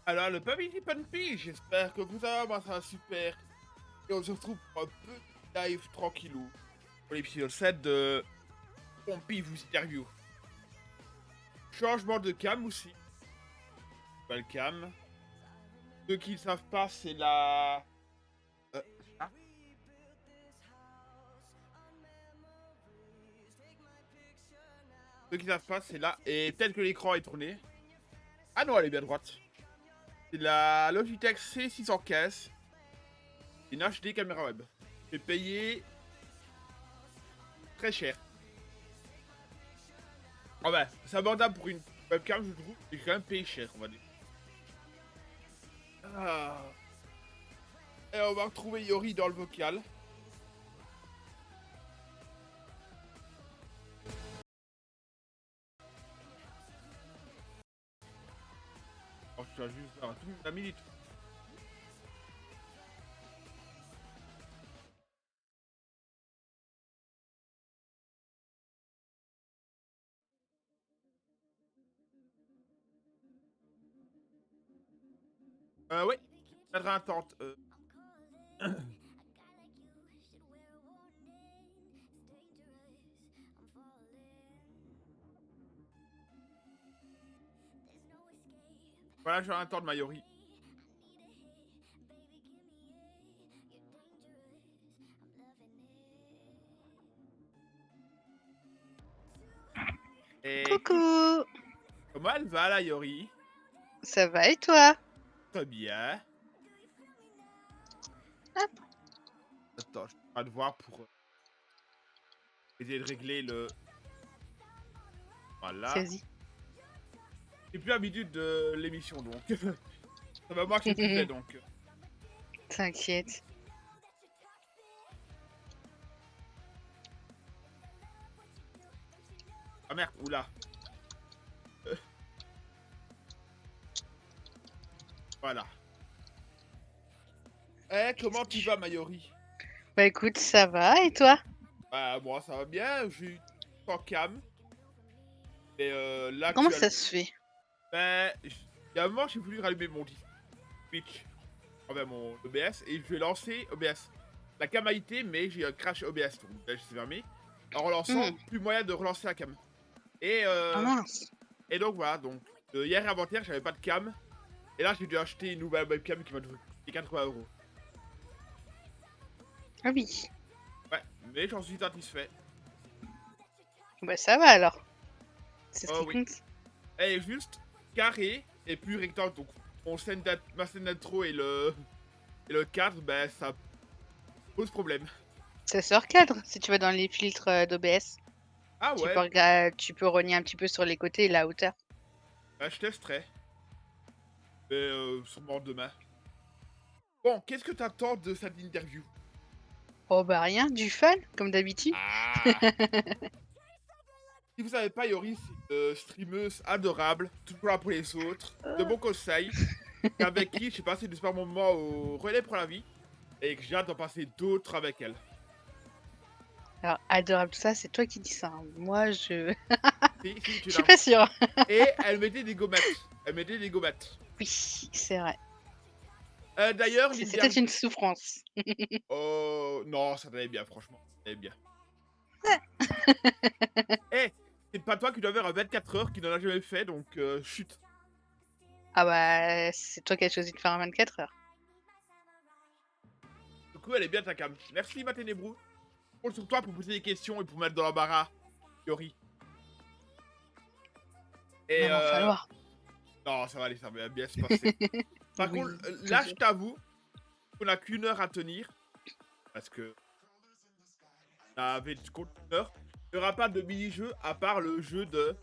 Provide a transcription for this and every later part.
Alors, le Public Pumpy, j'espère que vous allez ça va super. Et on se retrouve pour un petit live tranquillou. Pour l'épisode 7 de Pompey vous interview. Changement de cam aussi. Nouvelle cam. Ceux qui ne savent pas, c'est la. Ah. Ceux qui ne savent pas, c'est là. Et peut-être que l'écran est tourné. Ah non, elle est bien droite. C'est la Logitech C615. Une HD caméra web. J'ai payé très cher. Ah bah, c'est abordable pour une webcam, je trouve. J'ai quand même payé cher, on va dire. Ah. Et on va retrouver Yori dans le vocal. Oh, je suis juste là, tout le monde a mis les trucs. Oui, mettre un tente. Voilà, j'ai un temps de Mayori. Et Coucou, comment elle va, la Yori? ça va et toi? Très bien. Hop. Attends, je vais te voir pour essayer de régler le. Voilà. Vas-y. J'ai plus l'habitude de l'émission, donc. Ça va moi que tu fais, donc. T'inquiète. Ah merde, oula. Voilà. Eh, comment tu vas, Mayori? Bah écoute, ça va et toi? Bah, moi, ça va bien. J'ai eu en cam. Et là, Comment actuellement. ça se fait? Ben, il y a un moment, j'ai voulu rallumer mon Twitch. Enfin, mon OBS. Et je vais lancer OBS. La cam a été, mais j'ai un crash OBS. Donc, là, je suis fermé. En relançant, plus moyen de relancer la cam. Et, Ah mince. et donc, voilà. Donc, hier et avant-hier, j'avais pas de cam. Et là, j'ai dû acheter une nouvelle webcam qui m'a coûté 80 €. Ah oui. Ouais, mais j'en suis satisfait. Bah ça va alors. C'est ce Oh qui oui. compte. Elle est juste carrée et plus rectangle. Donc, ma scène d'intro et le cadre, ben, ça pose problème. Ça se recadre si tu vas dans les filtres d'OBS. Ah Tu ouais, peux tu peux rogner un petit peu sur les côtés et la hauteur. bah, je testerai. Mais sûrement demain. Bon, qu'est-ce que t'attends de cette interview? Oh bah rien, du fun, comme d'habitude. Ah. Si vous savez pas, Yori, c'est une streameuse adorable, toujours là pour les autres, de bons conseils, avec qui j'ai passé de super moments au relais pour la vie, et que j'ai hâte d'en passer d'autres avec elle. Alors, adorable, tout ça, c'est toi qui dis ça, hein. Moi, je Si, tu je suis l'as. pas sûre. Et elle mettait des gommettes. Elle mettait des gommettes. Oui, c'est vrai. D'ailleurs, C'était l'interview. une souffrance. Oh, non, ça allait bien, franchement. Ça allait bien. Eh, c'est pas toi qui dois faire un 24 heures qui n'en a jamais fait, donc chut. Ah bah, c'est toi qui as choisi de faire un 24 heures. Du coup, elle est bien ta cam. Merci, ma ténébrou. Je compte sur toi pour poser des questions et pour mettre dans l'embarras, Yori. Il Et va m'en falloir. non, ça va aller, ça va bien se passer. Par Oui, contre, là, je toujours. t'avoue qu'on a qu'une heure à tenir. Parce que on avait du compte une heure. Il n'y aura pas de mini-jeu à part le jeu de.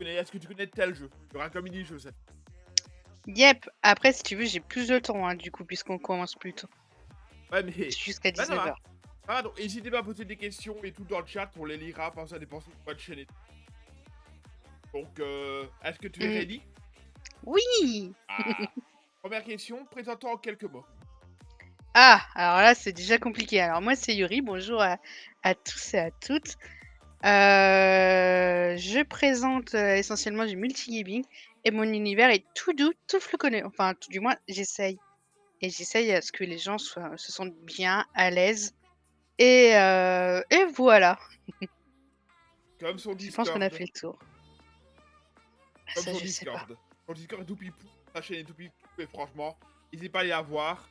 Est-ce que tu connais tel jeu? Il y aura qu'un mini-jeu, ça. Yep. Après, si tu veux, j'ai plus de temps, hein, du coup, puisqu'on commence plus tôt. Ouais, mais. Jusqu'à Bah, ça 19 va. heures. Ça va, donc n'hésitez pas à poser des questions et tout dans le chat, on les lira, parce que ça dépend de votre chaîne et tout. Donc, est-ce que tu es Mmh. ready? Oui! Ah. Première question, présente-toi en quelques mots. Ah! Alors là, c'est déjà compliqué. Alors moi, c'est Yuri. Bonjour à tous et à toutes. Je présente, essentiellement du multi-gaming et mon univers est tout doux, tout floconneux. Enfin, tout du moins, j'essaye. Et j'essaye à ce que les gens se sentent bien, à l'aise et voilà. Comme son Je pense qu'on a Discord. fait le tour. Comme Ça, son je sais pas. Discord. Son Discord est tout pipou. Sa chaîne est tout pipou. Et franchement, n'hésitez pas à aller la voir.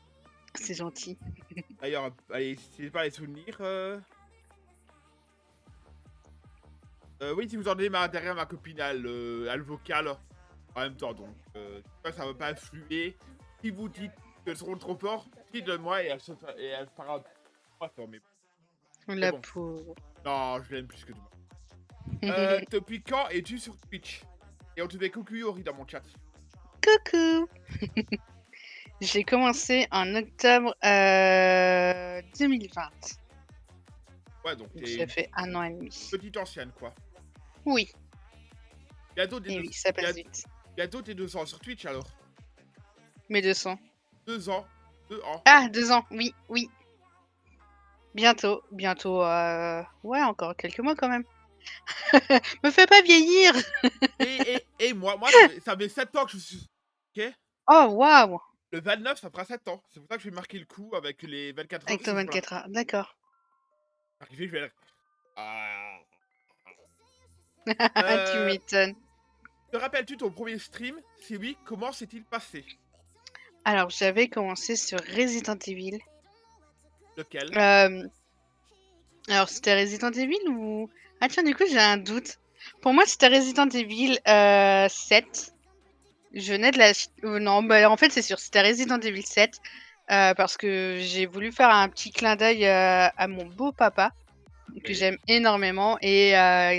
C'est gentil. D'ailleurs, allez, n'hésitez pas à les soutenir. Oui, si vous entendez derrière ma copine, elle vocale en même temps. Donc, j'espère que ça ne va pas influer. Si vous dites qu'elles seront trop fortes, dites-le-moi et elle fera pas fort. Mais La bon, pauvre. non, je l'aime plus que tout. Depuis quand es-tu sur Twitch? Et on te fait coucou Yori dans mon chat. Coucou! J'ai commencé en octobre 2020. Ouais, donc Donc t'es ça une fait 1 an et demi. petite ancienne, quoi. Oui, Bientôt t'es et deux... oui, ça passe vite. Bientôt t'es 200 sur Twitch alors. Mes 200. 2 ans. 2 ans. Ah, 2 ans, oui, oui. Bientôt, bientôt. Ouais, encore quelques mois quand même. Me fais pas vieillir! Et moi, ça fait 7 ans que je suis. Ok? Oh, waouh! Le 29, ça fera 7 ans. C'est pour ça que je vais marquer le coup avec les 24 heures Avec ton ce jour-là. 24 heures, d'accord. Arrivé, je vais dire. Ah. Tu Euh, m'étonnes. te rappelles-tu ton premier stream? Si oui, comment s'est-il passé? Alors, j'avais commencé sur Resident Evil. Lequel? Euh, alors, c'était Resident Evil ou... Ah tiens, du coup, j'ai un doute. Pour moi, c'était Resident Evil 7. Je venais de la... non, bah, en fait, c'est sûr, c'était Resident Evil 7. Parce que j'ai voulu faire un petit clin d'œil à mon beau papa, que Oui. j'aime énormément. Et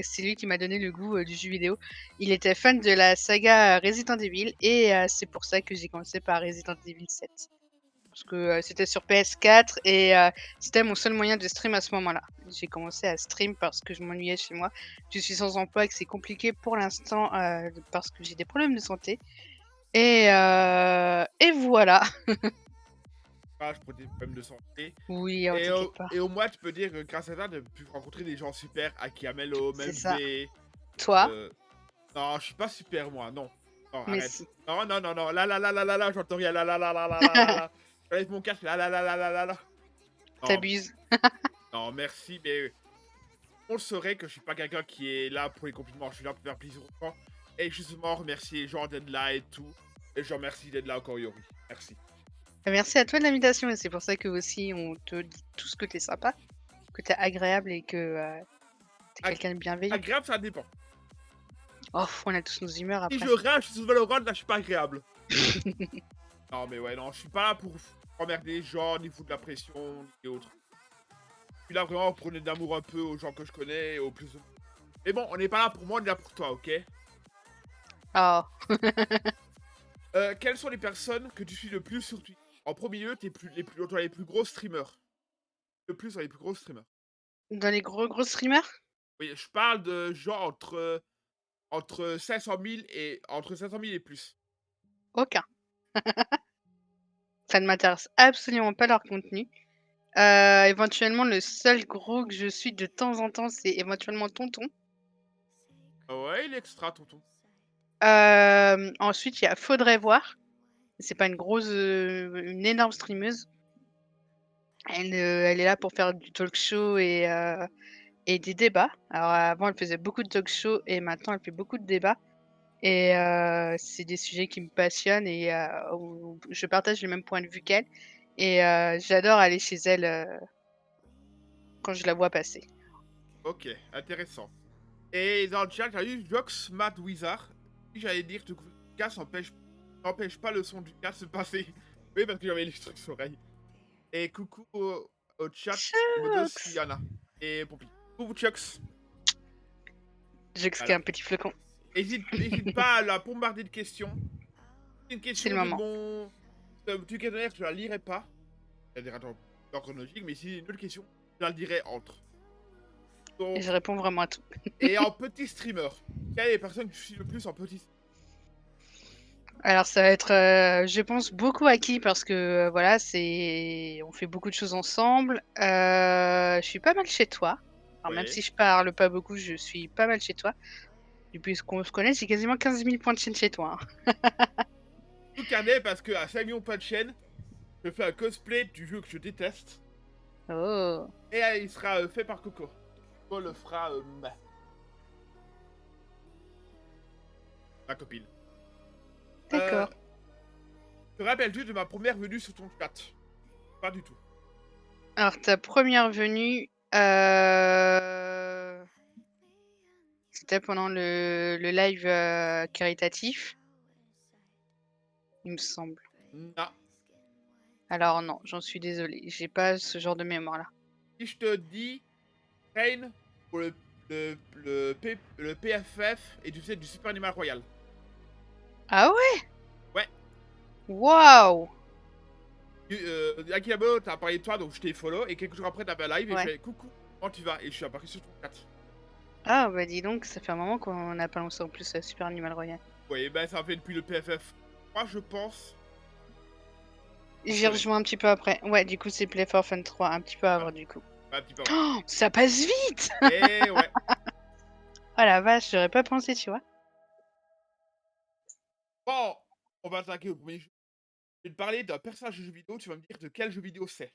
c'est lui qui m'a donné le goût du jeu vidéo. Il était fan de la saga Resident Evil. Et c'est pour ça que j'ai commencé par Resident Evil 7. Parce que c'était sur PS4 et c'était mon seul moyen de stream à ce moment-là. J'ai commencé à stream parce que je m'ennuyais chez moi. Je suis sans emploi et que c'est compliqué pour l'instant parce que j'ai des problèmes de santé. Et voilà. Ah, je prends des problèmes de santé. Oui, oh, t'inquiète pas. Et au moins, tu peux dire que grâce à ça, tu as pu rencontrer des gens super, Aki Amelo, C'est ça. Melv. Toi, Non, je suis pas super, moi, non. Non, mais arrête. si. Non, non, non, non, là, j'entends rien, là. J'enlève mon casque, là. Non, T'abuses. non, merci, mais on le saurait que je suis pas quelqu'un qui est là pour les compliments, je suis là pour faire plaisir aux gens. Et justement, remercier les gens d'être là et tout. Et je remercie d'être là encore, Yori. Merci. Merci à toi de l'invitation et c'est pour ça que aussi on te dit tous que t'es sympa, que t'es agréable et que t'es Ag- quelqu'un de bienveillant. Agréable, ça dépend. Oh, on a tous nos humeurs Si après. je rage sur Valorant, là, je suis pas agréable. Non, mais ouais, non, je suis pas là pour emmerder les gens, ni foutre de la pression, ni autre. Je suis là vraiment pour donner de l'amour un peu aux gens que je connais, et aux plus. Mais bon, on n'est pas là pour moi, on est là pour toi, ok? Oh. Quelles sont les personnes que tu suis le plus sur Twitch? En premier lieu, les plus gros streamers. Le plus dans les plus gros streamers. Dans les gros streamers? Oui, je parle de gens entre 500 000 et plus. Aucun. Ça ne m'intéresse absolument pas leur contenu. Éventuellement, le seul gros que je suis de temps en temps, c'est éventuellement Tonton. Ah ouais, il est extra, tonton. Ensuite, il y a Faudrait voir. C'est pas une énorme streameuse. Elle est là pour faire du talk show et des débats. Alors avant, elle faisait beaucoup de talk show et maintenant, elle fait beaucoup de débats. Et c'est des sujets qui me passionnent et où je partage le même point de vue qu'elle. Et j'adore aller chez elle quand je la vois passer. Ok, intéressant. Et dans le chat, j'ai eu Jox Mad Wizard. Si j'allais dire que le casque n'empêche pas le son du casque de passer. Oui, parce que j'avais les trucs sur l'oreille. Et coucou au chat, Modos, Chucks! Yana et Pompey. Coucou Chucks. Jux qui est Voilà. un petit flocon. Hésite pas à la bombarder de questions. Une C'est question le de moment. mon. Du questionnaire, je la lirai pas. C'est-à-dire, attends, en chronologique, mais si une autre question, je la dirai entre. Et Donc, je réponds vraiment à tout. et en petit streamer, quelle est les personnes que tu suis le plus en petit streamer? Alors ça va être, je pense beaucoup à qui parce que voilà, on fait beaucoup de choses ensemble. Je suis pas mal chez toi. Alors même Oui. si je parle pas beaucoup, je suis pas mal chez toi. Depuis qu'on se connaît, j'ai quasiment 15 000 points de chaîne chez toi, hein. Tout carnet parce que à 5 millions de points de chaîne, je fais un cosplay du jeu que je déteste. Oh! Et il sera fait par Coco. Coco le fera ma copine. Euh, D'accord. te rappelles-tu de ma première venue sur ton chat? Pas du tout. Alors ta première venue, c'était pendant le live, caritatif, il me semble. Non. Alors non, j'en suis désolée, j'ai pas ce genre de mémoire-là. Si je te dis train pour le PFF et tu sais du Super Animal Royal. Ah ouais? Ouais. Waouh! Akilabo, t'as parlé de toi donc je t'ai follow et quelques jours après t'as fait un live et je Ouais. fais coucou, comment tu vas? Et je suis apparu sur ton chat. Ah bah dis donc, ça fait un moment qu'on n'a pas lancé en plus, Super Animal Royal. Ouais, ben ça fait depuis le PFF. Moi je pense. Je J'ai connais. rejoint un petit peu après. Ouais, du coup, c'est Play for Fun 3, un petit peu Ah, avant, du coup. un petit peu avant. Oh, ça passe vite! Et ouais. Oh la vache, j'aurais pas pensé, tu vois? Bon, on va attaquer au premier jeu. Je vais te parler d'un personnage de jeu vidéo, tu vas me dire de quel jeu vidéo c'est.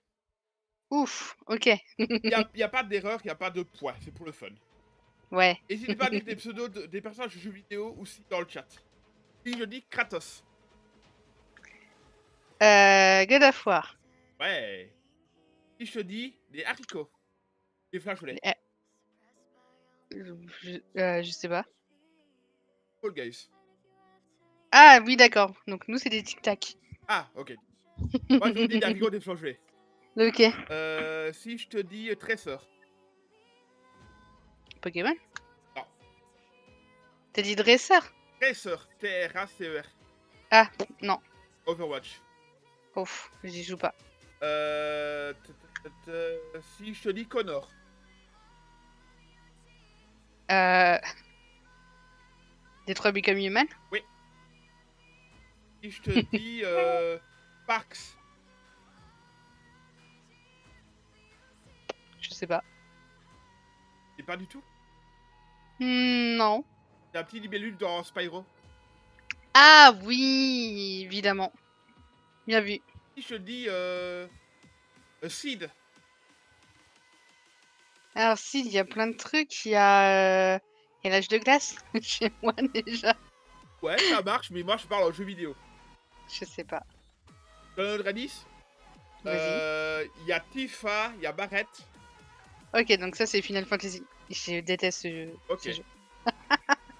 Ouf, OK. Y a pas d'erreur, y a pas de poids, c'est pour le fun. Ouais. N'hésitez pas à dire des pseudos des personnages de jeux vidéo aussi dans le chat. Si je dis Kratos. God of War. Ouais. Si je te dis des haricots, des flageolets, Eh, je sais pas. Fall Guys. Ah oui, d'accord. Donc nous, c'est des Tic Tac. Ah, ok. Moi je vous dis des haricots, des flageolets. OK. Si je te dis Tracer. Pokémon? Non. T'as dit dresseur? Tracer. Tracer. Ah, non. Overwatch. Ouf, j'y joue pas. Si je te dis Connor. Euh... Detroit Become Human? Oui. Si je te dis Parks. Je sais pas. C'est pas du tout. Non. C'est un petit libellule dans Spyro. Ah oui, évidemment. Bien vu. Si je te dis Seed. Alors si, il y a plein de trucs. Il y a l'âge de glace chez moi déjà. Ouais, ça marche, mais moi je parle en jeu vidéo. Je sais pas. Dans notre indice, Vas-y. il y a Tifa, il y a Barrett. Ok, donc ça c'est Final Fantasy. Je déteste Ok. ce jeu.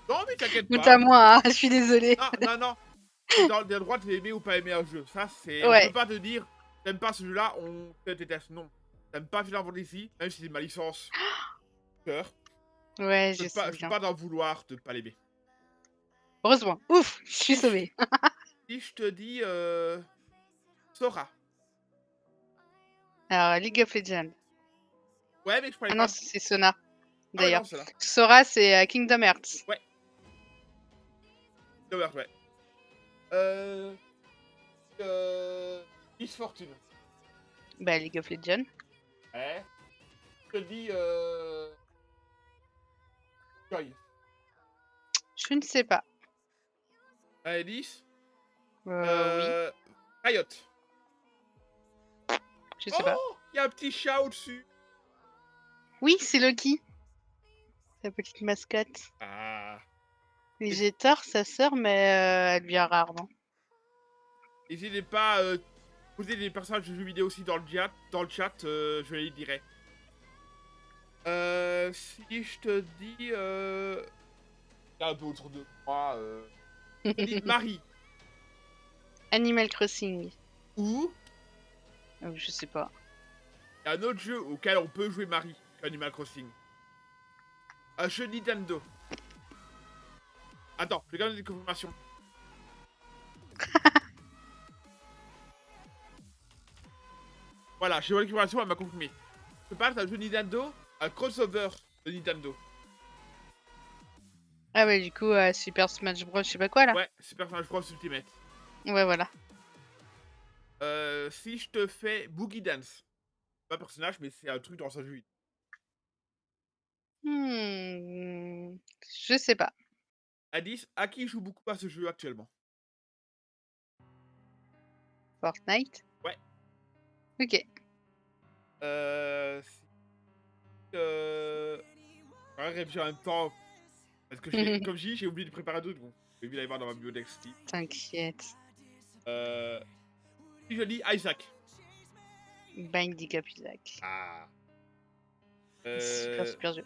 Non, mais t'inquiète Honte pas. à moi, hein, je suis désolée. Non, non, non. T'es dans le droit d'aimer ou pas aimer un jeu. Ça, c'est. On peut Ouais, pas te dire, t'aimes pas ce jeu-là, on te déteste. Non. T'aimes pas Final Fantasy, même si c'est ma licence cœur. ouais, je sais Je peux bien. pas t'en vouloir de pas l'aimer. Heureusement. Ouf, je suis Si je, sauvée. si je te dis Sora. Alors, League of Legends. Ouais, mais je parlais Ah non, pas. c'est Sona, Ah ouais, d'ailleurs. non, c'est là. Sora, c'est Kingdom Hearts. Ouais, Dover, ouais. Euh. Miss Fortune. Bah, League of Legends. Ouais. Je te dis Joy. Je ne sais pas. Alice. Oui, Euh. Riot. je sais pas. Oh, il y a un petit chat au-dessus. Oui, c'est Loki, sa petite mascotte. Ah. Et j'ai tort, sa sœur, mais elle vient rarement. N'hésitez pas à poser des personnages de jeux vidéo aussi dans le chat, je les dirai. Si je te dis... Il y a un peu autour de moi. Je te dis Marie. Animal Crossing. Ou Je sais pas. il y a un autre jeu auquel on peut jouer Marie, Animal Crossing. Un jeu Nintendo. Attends, je vais quand même des confirmations. Voilà, j'ai eu la confirmation, elle m'a confirmé. Je parle d'un jeu Nintendo, un crossover de Nintendo. Ah ouais, du coup, Super Smash Bros, je sais pas quoi, là. Ouais, Super Smash Bros Ultimate. Ouais, voilà. Si je te fais Boogie Dance. Pas un personnage, mais c'est un truc dans un jeu vidéo. Hmm, je sais pas. Indice, à qui joue beaucoup à ce jeu actuellement? Fortnite? Ouais. OK. Si, ouais, réfléchir en même temps, parce que comme je dis, j'ai oublié de préparer d'autres, bon, j'ai oublié d'aller voir dans ma bibliothèque Steam. T'inquiète. Heu, si je dis Isaac. Binding of Isaac. Ah, Super, heu, super jeu.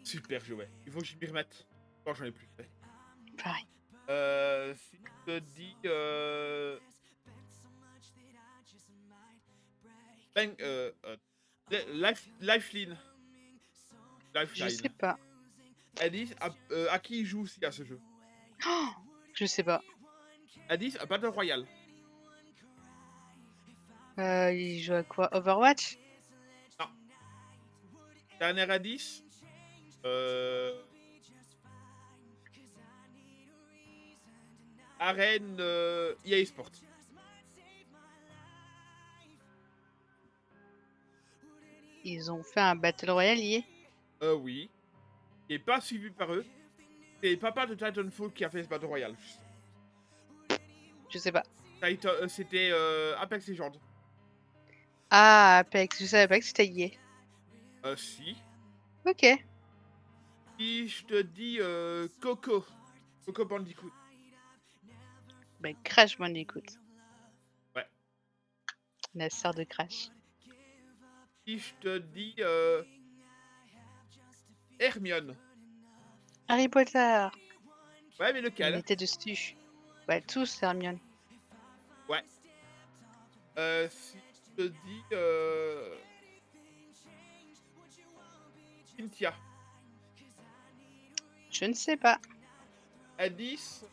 super jeu, ouais. Il faut que je m'y remette. Encore j'en ai plus fait. Pareil. Si je te dis, ben, Lifeline. Je sais Lifeline. pas. Indice, à qui il joue aussi à ce jeu? Oh, je sais pas. Indice, à Battle Royale. Il joue à quoi? Overwatch? Non. Dernier indice, heu, arène, EA Sports. Ils ont fait un battle royale lié? Oui. Qui est pas suivi par eux. C'est Papa de Titanfall qui a fait ce Battle Royale. Je sais pas. C'était, Apex Legends. Ah, Apex, je savais pas que c'était lié. Si. OK. Si je te dis, Coco Bandicoot. Bah, Crash Bandicoot, Ouais. la sœur de Crash. Si je te dis, Hermione. Harry Potter, Ouais, mais il lequel? était dessus. Bah, tous, Hermione. Ouais. Si je te dis, Cynthia. Je ne sais pas. Indice,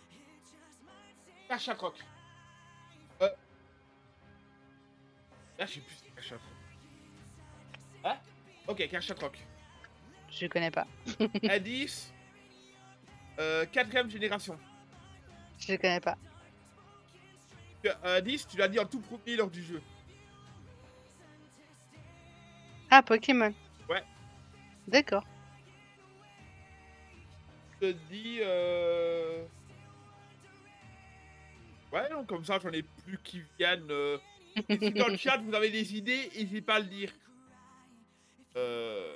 Cache à croc. Heu, là, je sais plus si c'est Cache à croc. Hein? OK, Cache à croc. Je connais pas. Indice, 4e génération. Je connais pas. Indice, tu l'as dit en tout premier lors du jeu. Ah, Pokémon. Ouais. D'accord. Je te dis, ouais, non, comme ça, j'en ai plus qui viennent, et si dans le chat, vous avez des idées, n'hésitez pas à le dire. Je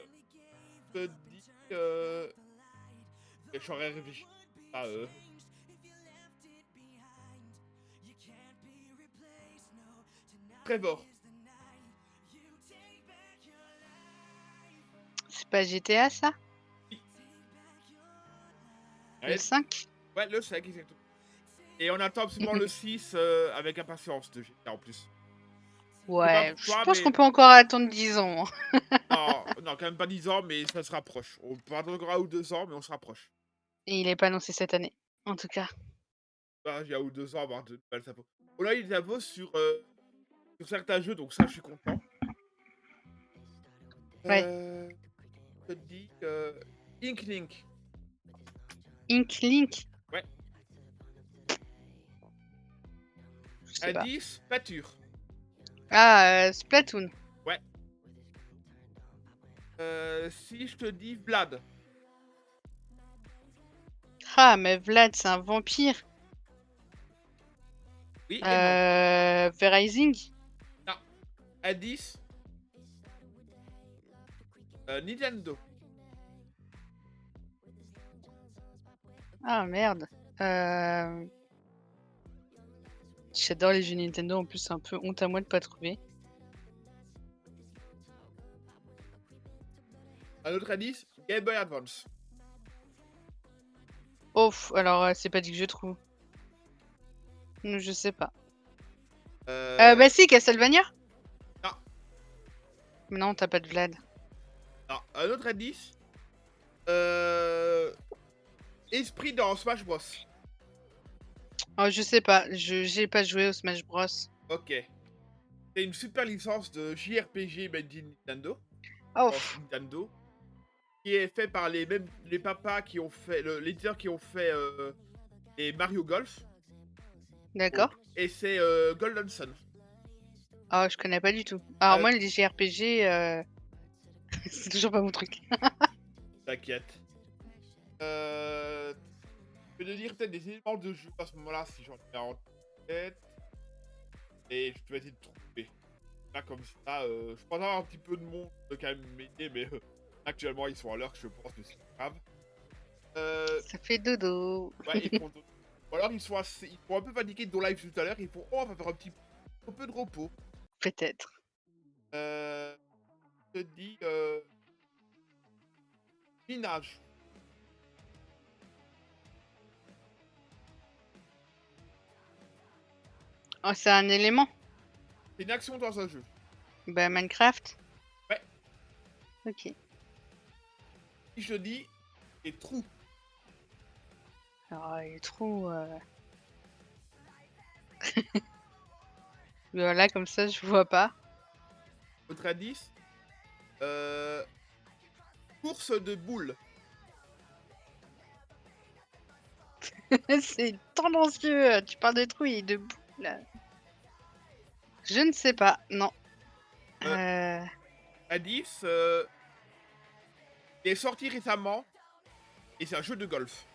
te dis, et j'aurais réfléchi à, Trevor. C'est pas GTA, ça? Oui. Le Ouais, 5? ouais, le 5 exactement. Et on attend absolument le 6 avec impatience de GTA en plus. Je sais pas Ouais, pour je toi, pense qu'on mais peut encore attendre 10 ans, hein. non, non, quand même pas 10 ans, mais ça se rapproche. On peut attendre encore 1 ou 2 ans, mais on se rapproche. Et il est pas annoncé cette année, en tout cas. Bah, il y a 1 ou 2 ans, avoir de nouvelles infos. On a eu des infos sur certains jeux, donc ça, je suis content. Ouais. Je te dis, Inklink. Ink Link? Ouais. Je sais pas. Indice, pâture. Ah, Splatoon. Ouais. Si je te dis Vlad. Ah, mais Vlad, c'est un vampire. Oui et non. Verizing? Non. Indice, Nintendo. Ah merde. J'adore les jeux Nintendo, en plus c'est un peu honte à moi de pas trouver. Un autre indice, Game Boy Advance. Ouf, alors, c'est pas dit que je trouve. Je sais pas. Bah Euh, si, Castlevania? non, Mais non, tu pas de Vlad. non. Un autre indice, euh, Esprit dans Smash Bros. Oh, je sais pas, j'ai pas joué au Smash Bros. Ok. C'est une super licence de JRPG made in Nintendo. Ouf, Nintendo. Qui est fait par les papas qui ont fait, l'éditeur qui ont fait les Mario Golf. d'accord. Et c'est Golden Sun. Oh, je connais pas du tout. Alors Euh, moi, les JRPG, c'est toujours pas mon truc. T'inquiète. Euh, Je vais te dire peut-être des éléments de jeu à ce moment-là, si j'en ai en tête. Et je vais essayer de trouver. Là, comme ça, je pense avoir un petit peu de monde qui peut quand même m'aider, mais actuellement, ils sont à l'heure, je pense, mais c'est pas grave. Ça fait dodo. Ouais, ils font. Ou alors, ils sont un peu fatigués de ton live tout à l'heure, ils font, oh, on va faire un peu de repos. Peut-être. Euh, je te dis, minage. Oh, c'est un élément? C'est une action dans un jeu. Bah, Minecraft? Ouais. Ok. Si je te dis, les trous. Alors, les trous. Là, comme ça, je vois pas. Autre indice, euh, course de boules. C'est tendancieux. Tu parles de trous et de boules. Je ne sais pas. Non. Euh, Indice, il est sorti récemment et c'est un jeu de golf.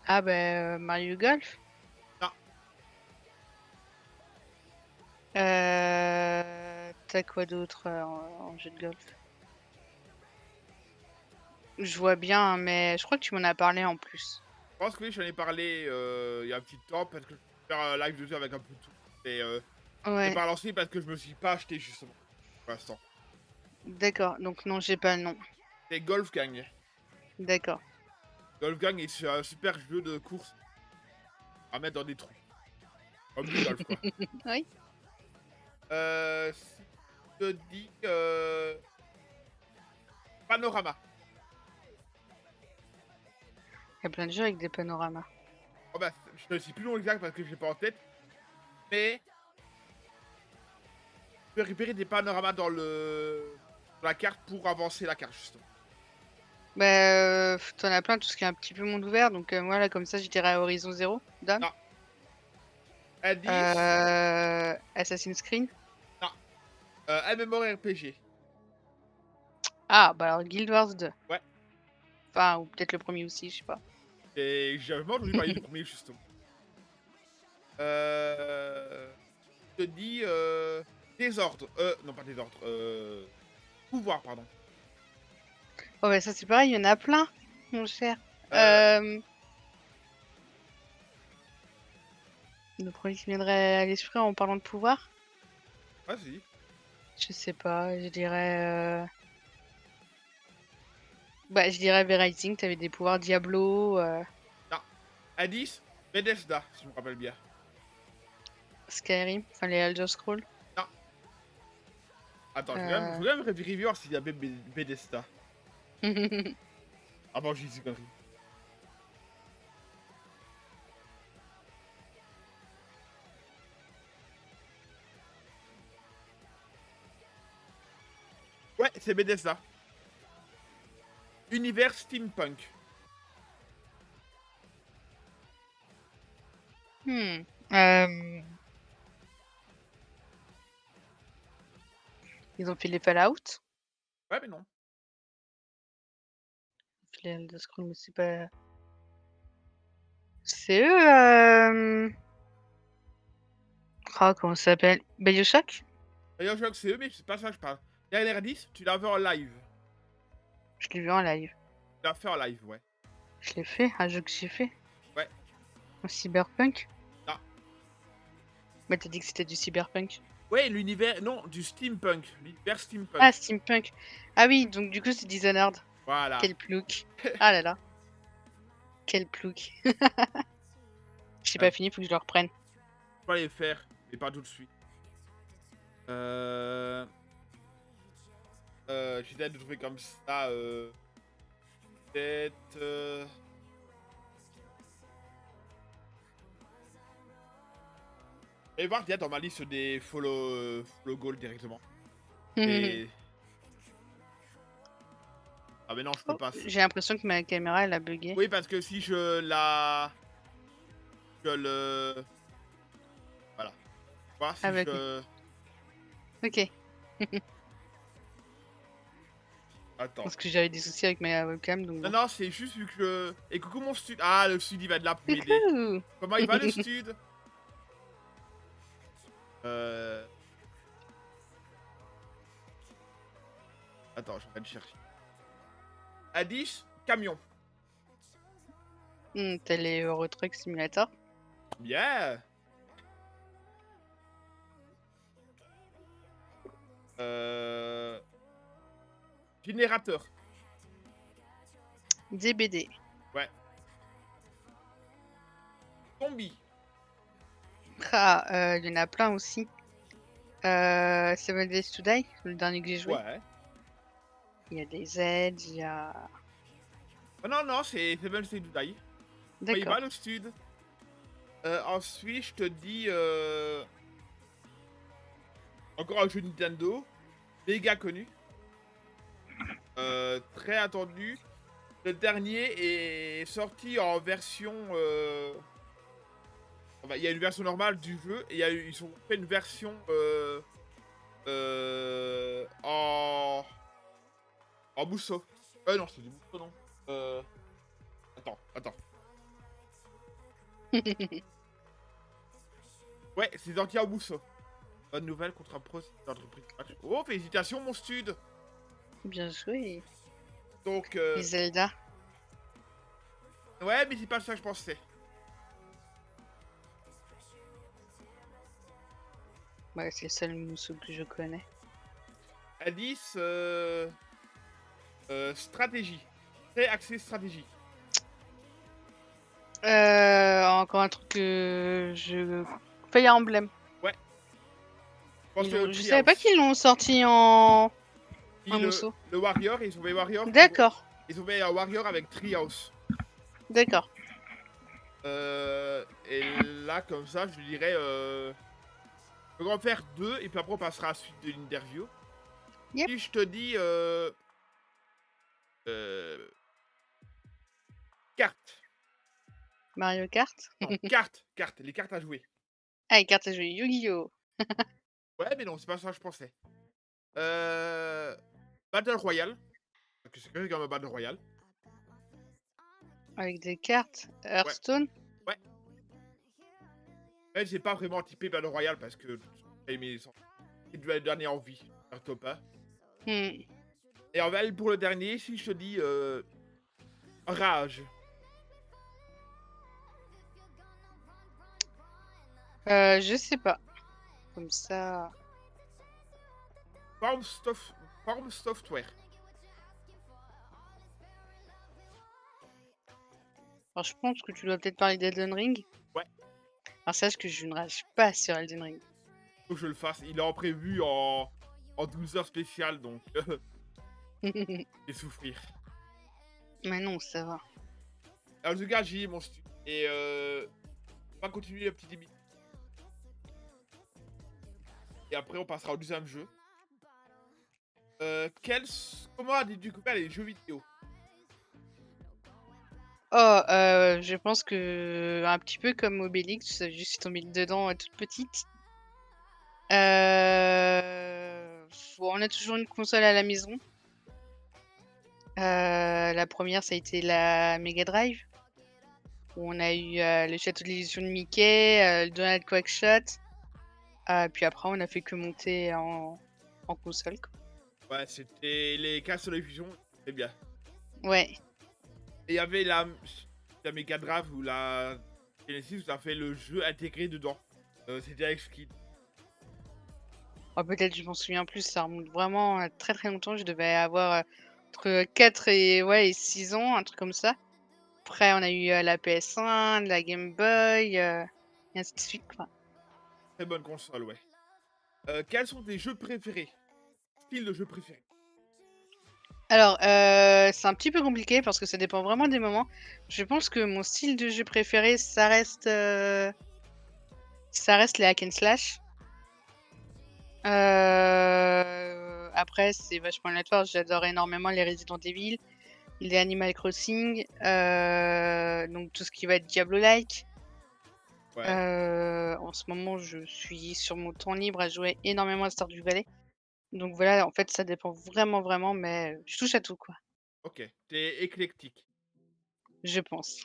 Ah, bah, Mario Golf? Non, T'as quoi d'autre en jeu de golf? Je vois bien, hein, mais je crois que tu m'en as parlé en plus. je pense que oui, j'en ai parlé il y a un petit temps parce que je vais faire un live dessus avec un peu de tout. Et j'ai Ouais, pas lancé parce que je me suis pas acheté justement pour l'instant. d'accord. Donc non, j'ai pas le nom. C'est Golf Gang. D'accord. Golf Gang est un super jeu de course à mettre dans des trous. Comme du golf quoi. Oui. Si je te dis panorama. Il y a plein de jeux avec des panoramas. Oh bah, je ne sais plus le nom exact parce que je l'ai pas en tête. Mais tu peux récupérer des panoramas dans la carte pour avancer la carte justement. Bah, t'en as plein, tout ce qui est un petit peu monde ouvert. Donc moi, là, comme ça, je dirais Horizon Zero Dawn. Non. Indice. Assassin's Creed. Non. MMORPG. Ah, bah alors Guild Wars 2. Ouais. Enfin, ou peut-être le premier aussi, je sais pas. Et j'ai jamais entendu parler du premier justement. Je te dis désordre. Non pas désordre. Pouvoir pardon. Oh, bah ça, c'est pareil, il y en a plein, mon cher. Euh, Le premier qui viendrait à l'esprit en parlant de pouvoir? Vas-y. Je sais pas, je dirais. Bah, je dirais V-Rising, t'avais des pouvoirs Diablo, Non. Indice. Bethesda si je me rappelle bien. Skyrim, enfin les Elder Scrolls. Non. Attends, je Euh... vais quand même vérifier voir s'il y avait Bethesda. Avant j'ai dit connerie. Ouais, c'est Bethesda. Univers steampunk. hmm. euh, Ils ont fait les Fallout, Ouais, mais non. les Elder Scrolls, mais c'est pas. C'est eux. Oh, comment ça s'appelle? BioShock? D'ailleurs, je vois que c'est eux, mais c'est pas ça que je parle. Dernier indice, tu l'as vu en live. Je l'ai vu en live. Tu l'as fait en live, ouais. Je l'ai fait, un jeu que j'ai fait. Ouais. En cyberpunk? Non. Mais t'as dit que c'était du cyberpunk. Ouais, l'univers. Non, du steampunk. L'univers steampunk. Ah, steampunk. Ah oui, donc du coup c'est Dishonored. Voilà. Quel plouc. Ah là là. Quel plouc. J'ai Ouais, pas fini, faut que je le reprenne. je peux les faire, mais pas tout de suite. J'essaie de trouver comme ça. Peut-être. Et voir qu'il y a dans ma liste des follow goals directement. Et. Ah, mais non, je peux Oh, pas. j'ai l'impression que ma caméra elle a bugué. Oui, parce que si je la. Je le. Voilà. Voir Ah si bah ok. je. Ok. Attends. Parce que j'avais des soucis avec ma webcam, donc Non, bon. non, c'est juste vu que et coucou mon stud. Ah, le stud, il va être là pour m'aider. Coucou! Comment il va le stud? Euh... Attends, je vais de chercher. Addis, camion. T'as les Euro Truck Simulator. Bien. Euh... Générateur. DBD. Ouais. Zombie. Ah, il y en a plein aussi. Seven Days to Die, le dernier que j'ai joué. Ouais. Il y a des aides, il y a... Oh, non, non, c'est même c'est du die. Comment il va D'accord. le stud? Ensuite, je te dis... Encore un jeu Nintendo. Méga connu. Très attendu. Le dernier est sorti en version... Il y a une version normale du jeu et ils ont fait une version en Musso. Non, c'est du Musso, non. Attends. Ouais, c'est sorti en Musso. Bonne nouvelle contre un pro d'entreprise. Oh, félicitations, mon stud. Bien joué. Donc, Les Zelda. ouais, mais c'est pas ça que je pensais. Ouais, c'est le seul Musou que je connais. Alice, stratégie. Très axé stratégie. Encore un truc que je... Fire Emblem. Ouais. Je savais pas qu'ils l'ont sorti en Musou. Le Warrior, ils ont fait Warrior. D'accord. Ils ont fait un Warrior avec Treehouse. D'accord. Et là, comme ça, je dirais... je vais en faire 2, et puis après on passera à la suite de l'interview. Yep. Si je te dis... Carte. Mario Kart. Non, carte. Les cartes à jouer. Ah, les cartes à jouer. Yu-Gi-Oh! Ouais, mais non, c'est pas ça que je pensais. Battle Royale. Parce que c'est quand même un Battle Royale. Avec des cartes. Hearthstone. Ouais. Mais c'est pas vraiment typé Battle Royale parce que j'ai aimé ça. C'est le dernier en vie. Top 1. Et on va aller pour le dernier. Si je te dis Rage. Je sais pas. Comme ça. Form Software. Alors, je pense que tu dois peut-être parler d'Elden Ring. Ouais. Alors, sache que je ne rage pas sur Elden Ring. Faut que je le fasse. Il est en prévu en 12 heures spéciales, donc et souffrir. Mais non, ça va. En tout cas, j'ai mon studio. Et on va continuer la petite émission. Et après, on passera au deuxième jeu. Comment as-tu découvert les jeux vidéo? Oh, je pense que un petit peu comme Obélix, je suis tombée dedans toute petite. On a toujours une console à la maison. La première, ça a été la Mega Drive. Où on a eu le Château de l'illusion de Mickey, le Donald Quackshot. Puis après, on a fait que monter en console, quoi. Ouais, c'était les Castle of Fusion, c'est bien. Ouais. Et il y avait la Mega Drive ou la Genesis où ça fait le jeu intégré dedans. C'était avec Skid. Oh, peut-être, je m'en souviens plus, ça remonte vraiment à très très longtemps. Je devais avoir entre 4 et 6 ans, un truc comme ça. Après, on a eu la PS1, la Game Boy, et ainsi de suite, quoi. Très bonne console, ouais. Quels sont tes jeux préférés? Style de jeu préféré? Alors, c'est un petit peu compliqué parce que ça dépend vraiment des moments. Je pense que mon style de jeu préféré, ça reste les hack and slash. Après, c'est vachement aléatoire. J'adore énormément les Resident Evil, les Animal Crossing, donc tout ce qui va être Diablo-like. Ouais. En ce moment, je suis sur mon temps libre à jouer énormément à Stardew Valley. Donc voilà, en fait, ça dépend vraiment, vraiment, mais je touche à tout, quoi, OK, t'es éclectique. je pense.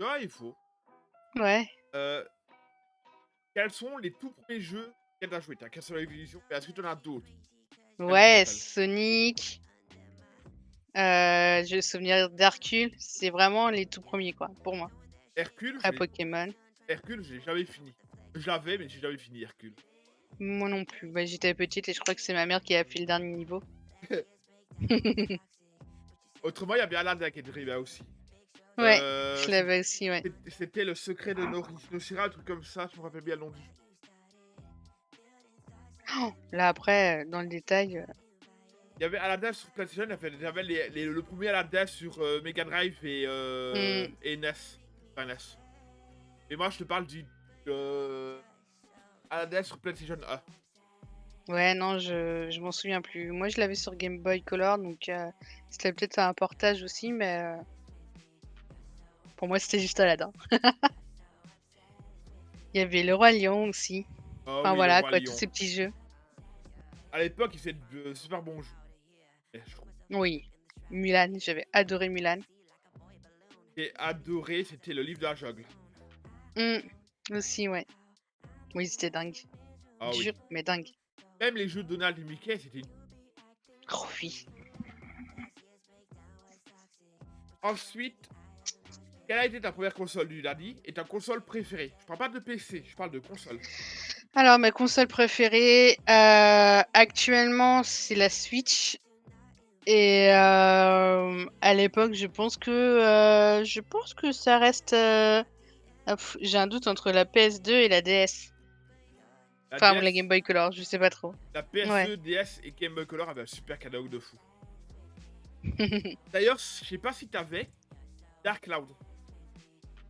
Ah, il faut. Ouais. Heu, Quels sont les tout premiers jeux auxquels tu as joué? Tu as Castle Evolution, mais est-ce que tu en as d'autres? Auxquels tu te Ouais, rappelles? Sonic, j'ai le souvenir d'Hercule, c'est vraiment les tout premiers, quoi, pour moi. Hercule, Après Pokémon, j'ai jamais fini. Je l'avais, mais j'ai jamais fini Hercule. moi non plus. Bah, j'étais petite et je crois que c'est ma mère qui a fait le dernier niveau. Autrement, il y a bien Aladdin qui est très bien aussi. Ouais, je C'est l'avais aussi, ouais. c'était le secret de Nocera, un truc comme ça, je me rappelle bien le nom du jeu. Là après, dans le détail, Il y avait Aladdin sur PlayStation, il y avait le premier Aladdin sur, Mega Drive mmh, et NES. Enfin NES. Mais moi je te parle du, heu, Aladdin sur PlayStation 1. ouais, non, je m'en souviens plus. Moi, je l'avais sur Game Boy Color, donc c'était peut-être un portage aussi, mais pour moi, c'était juste Aladdin. Il y avait Le Roi Lion aussi. Ah Enfin oui, le voilà Roi quoi, tous Lion. ces petits jeux. À l'époque, il faisait de super bons jeux, je trouve. Oui, Mulan, j'avais adoré Mulan. J'ai adoré, c'était le livre de la jungle. Mmh, aussi, ouais. Oui, c'était dingue. Ah oui. Dur, mais dingue. Même les jeux de Donald et Mickey, c'était une. Oh oui. Ensuite, quelle a été ta première console du daddy et ta console préférée? Je parle pas de PC, je parle de console. Alors ma console préférée, actuellement, c'est la Switch et à l'époque, je pense que ça reste, j'ai un doute entre la PS2 et la DS. La Enfin, ou la DS, Game Boy Color, je sais pas trop. la Ouais. PS2, DS et Game Boy Color avaient un super catalogue de fou. D'ailleurs, je sais pas si t'avais Dark Cloud.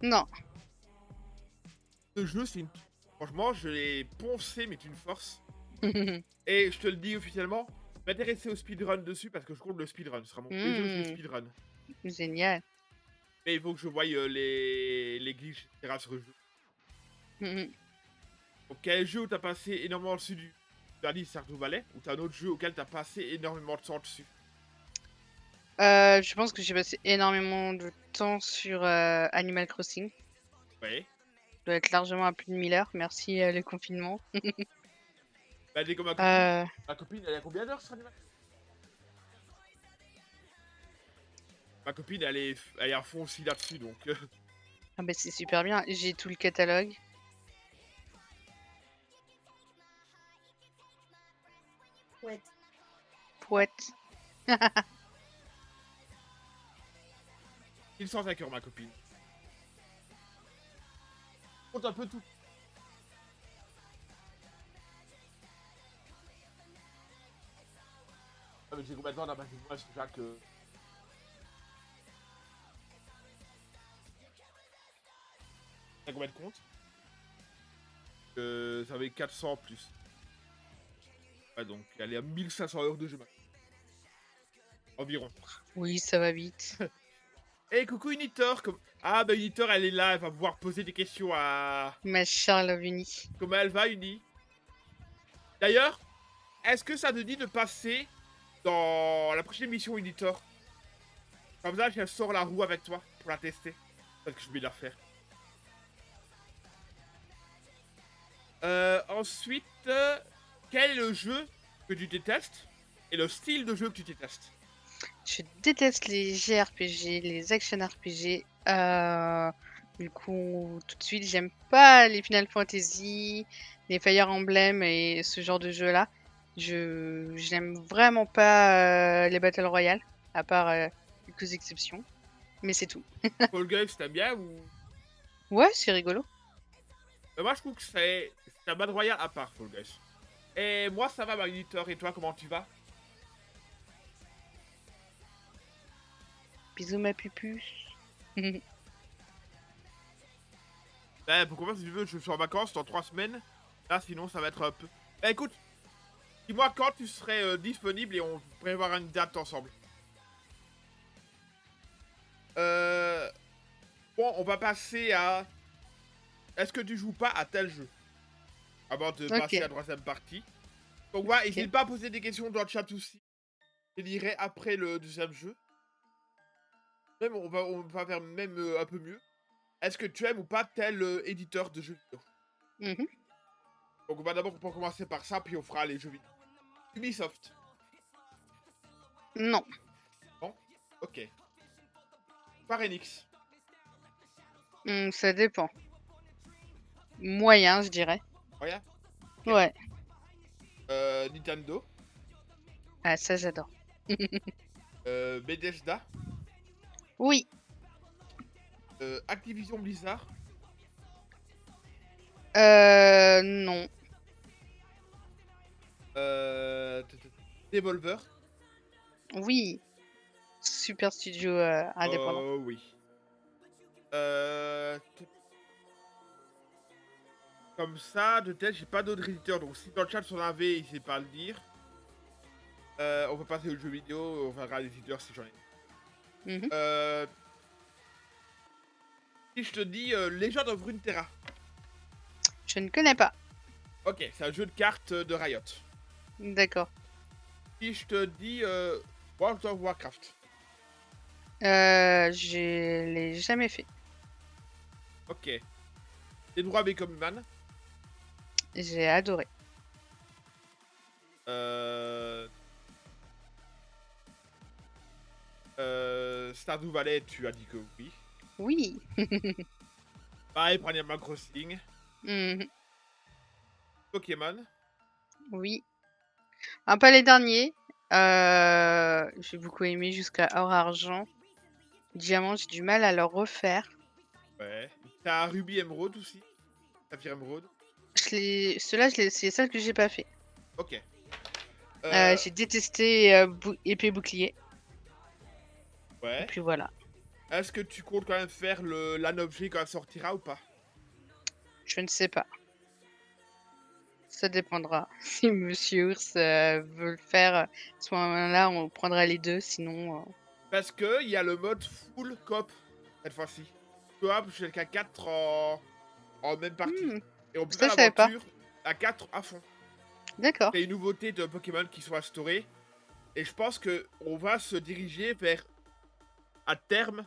Non. Ce jeu, c'est une. Franchement, je l'ai poncé, mais d'une force. Et je te le dis officiellement, m'intéresser au speedrun dessus parce que je compte le speedrun. Ce sera mon premier jeu que je vais Mmh, speedrun. génial. Mais il faut que je voie les glitches, etc. sur le jeu. Mmh mh. Donc, quel jeu où t'as passé énormément dessus du. Tu as dit Stardew Valley ou t'as un autre jeu auquel t'as passé énormément de temps dessus? Je pense que j'ai passé énormément de temps sur, Animal Crossing. Ouais. Je dois être largement à plus de 1000 heures, merci, le confinement. Bah, t'es comme ma copine. Heu, Ma copine, elle a combien d'heures sur Animal? Ma copine, elle est à fond aussi là-dessus, donc. ah bah, c'est super bien. J'ai tout le catalogue. Pouette. 1105 heures, ma copine. Compte un peu tout. Ah, mais j'ai combien de temps là-bas? Moi, sur Jacques. T'as combien de comptes? Ça avait 400 en plus. Ouais, donc elle est à 1500 heures de jeu maintenant. Environ. Oui, ça va vite. Eh, coucou Unitor comme. Ah, bah Unitor, elle est là, elle va pouvoir poser des questions à. Ma chère Lovuni. Comment elle va, Uni? D'ailleurs, est-ce que ça te dit de passer dans la prochaine émission Unitor? Comme ça, je sors la roue avec toi pour la tester. Parce que je vais la refaire. Ensuite, quel est le jeu que tu détestes et le style de jeu que tu détestes? Je déteste les JRPG, les action RPG. Du coup, tout de suite, j'aime pas les Final Fantasy, les Fire Emblem et ce genre de jeux-là. Je j'aime vraiment pas, les battle royale, à part, quelques exceptions, mais c'est tout. Fall Guys, t'aimes bien ou. Ouais, c'est rigolo. Moi, je trouve que c'est un Battle Royale à part, Fall Guys. Et moi, ça va, ma Unitor. Et toi, comment tu vas? Bisous ma pupuce. Ben, pourquoi pas, si tu veux, je suis en vacances dans 3 semaines. Là, sinon, ça va être un peu. Ben, écoute, dis-moi quand tu serais disponible et on prévoira une date ensemble. Euh. Bon, on va passer à. Est-ce que tu joues pas à tel jeu? Avant de passer à OK. la troisième partie. Donc voilà, OK. n'hésite pas à poser des questions dans le chat aussi. Je lirai après le deuxième jeu. Même on va faire même un peu mieux. Est-ce que tu aimes ou pas tel éditeur de jeux vidéo? Mmh. Donc on va d'abord pour commencer par ça, puis on fera les jeux vidéo. Ubisoft, Non. non? Ok. Square Enix, Ça dépend. Moyen, je dirais. rien. Ok. Ouais. Nintendo, Ah ça j'adore. Bethesda, Oui. Activision Blizzard, Non. Devolver. Oui. Super studio, indépendant. Oui. Euh, t- Comme ça, de tête, j'ai pas d'autres éditeurs. Donc si dans le chat on avait, n'hésitez pas à le dire. On peut passer aux jeux vidéo, on verra les éditeurs si j'en ai. Mmh. Euh, Si je te dis Legend of Runeterra. Je ne connais pas. Ok, c'est un jeu de cartes de Riot. D'accord. Si je te dis World of Warcraft. Je l'ai jamais fait. Ok. Les droits Become Human. J'ai adoré. Euh... Stardew Valley, tu as dit que oui. Oui. Pareil pour Animal Crossing. Mmh. Pokémon. Oui. Un pas les derniers. J'ai beaucoup aimé jusqu'à or argent. Diamant, j'ai du mal à le refaire. Ouais. T'as Ruby Emerald aussi. Saphir Emerald. Ceux-là, c'est celle que j'ai pas fait. Ok. Euh, J'ai détesté, épée bouclier et ouais. puis voilà. Est-ce que tu comptes quand même faire l'an objet quand elle sortira ou pas? Je ne sais pas. Ça dépendra. Si Monsieur Ours, veut le faire, à ce moment-là, on prendra les 2 sinon, Parce que il y a le mode full cop cette fois-ci. Tu vois, jusqu'à 4 en même partie. mmh, Et on peut faire ça je savais pas. l'aventure à 4 à fond. D'accord. C'est une nouveauté de Pokémon qui sont instaurées. Et je pense que on va se diriger vers à terme.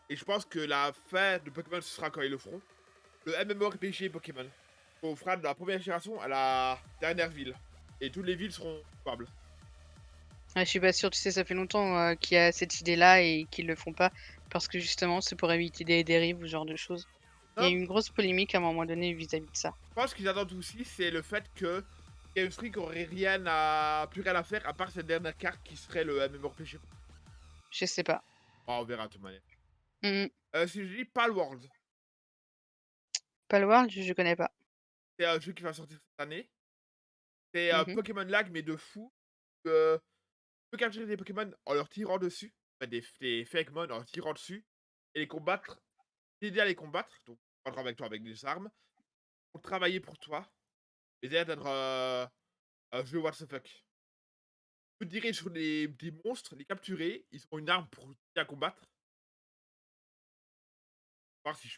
Et je pense que la fin de Pokémon ce sera quand ils le feront. Le MMORPG Pokémon. On fera de la première génération à la dernière ville. Et toutes les villes seront coupables. Ah, je suis pas sûre, tu sais, ça fait longtemps, qu'il y a cette idée-là et qu'ils le font pas parce que justement, c'est pour éviter des dérives ou ce genre de choses. Il y a Non, eu une grosse polémique à un moment donné vis-à-vis de ça. je pense qu'ils attendent aussi, c'est le fait que Game Freak aurait rien à, plus rien à faire à part cette dernière carte qui serait le MMORPG. Je sais pas. Ah, on verra de toute manière. Mmh mh. Si je dis Palworld, Palworld, je connais pas. c'est un jeu qui va sortir cette année. C'est un Mmh. Pokémon Lag, mais de fou. Tu peux capturer des Pokémon en leur tirant dessus. Enfin, des fake mon en leur tirant dessus. Et les combattre. T'aider à les combattre. Donc, on avec toi avec des armes. Pour travailler pour toi. Et derrière d'être un jeu what the fuck. Tu peux tirer sur des monstres, les capturer. Ils ont une arme pour t'aider à combattre. Voir si je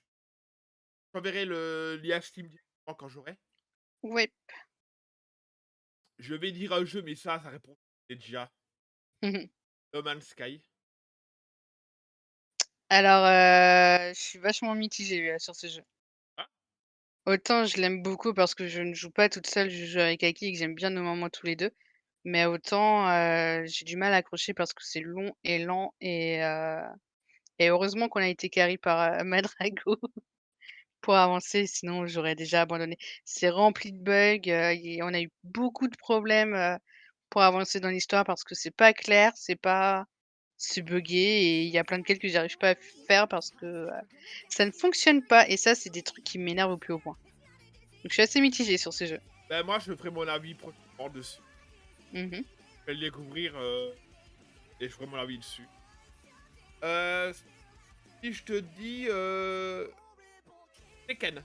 t'enverrai le l'IA Steam directement quand j'aurai. Ouais. Je vais dire un jeu, mais ça répond déjà. Mmh. No Man's Sky. Alors, je suis vachement mitigée, sur ce jeu. Ah, Autant je l'aime beaucoup parce que je ne joue pas toute seule, je joue avec Aki et que j'aime bien nos moments tous les 2. Mais autant, j'ai du mal à accrocher parce que c'est long et lent et heureusement qu'on a été carry par, Madrago pour avancer, sinon j'aurais déjà abandonné. C'est rempli de bugs, et on a eu beaucoup de problèmes, pour avancer dans l'histoire parce que c'est pas clair, c'est buggé et il y a plein de quêtes que j'arrive pas à faire parce que, ça ne fonctionne pas et ça, c'est des trucs qui m'énervent au plus haut point. Donc je suis assez mitigée sur ce jeu. ben moi, je ferai mon avis prochainement dessus. Mmh. Je vais le découvrir et je ferai mon avis dessus. Euh, Si je te dis Tekken,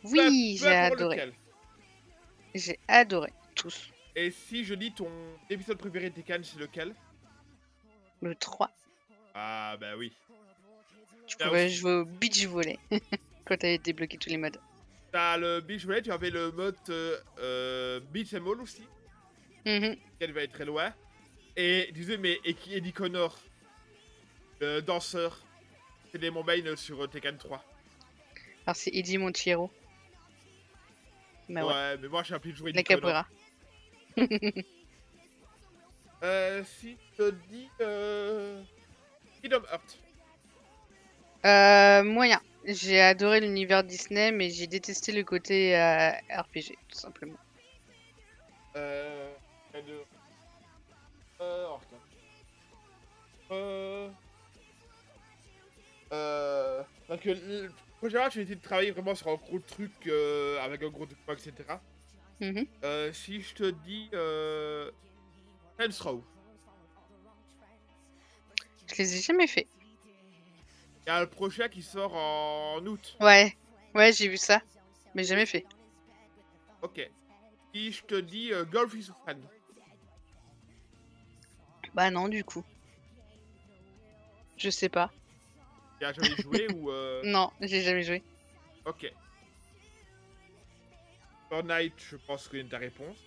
Oui, peu j'ai importe adoré. lequel. J'ai adoré tous. Et si je dis ton épisode préféré de Tekken, c'est lequel? Le 3, Ah bah oui. tu Là pouvais aussi. jouer au beach volley quand tu avais débloqué tous les modes. T'as le beach volley, tu avais le mode beach and all aussi, Mmh. qui va être très loin. Et disais, mais et qui Eddie Connor, le danseur, c'était mon main sur Tekken 3. Alors c'est Eddie Montiero, mais ouais, Ouais, mais moi j'ai appelé toujours la Eddie Connor. capoeira. Si je te dis Kingdom Hearts. Moyen. J'ai adoré l'univers Disney, mais j'ai détesté le côté, RPG, tout simplement. Il y a de... oh, putain. Parce que en général, j'ai essayé de travailler vraiment sur un gros truc avec un gros document, etc. Mmh. Si je te dis Saints Row, Je les ai jamais fait. il y a le projet qui sort en août. Ouais, ouais, j'ai vu ça, mais jamais fait. Ok. Si je te dis Golf is Friend, Bah non, du coup, je sais pas. tu as jamais joué ou Non, j'ai jamais joué. ok. Fortnite, je pense que c'est ta réponse.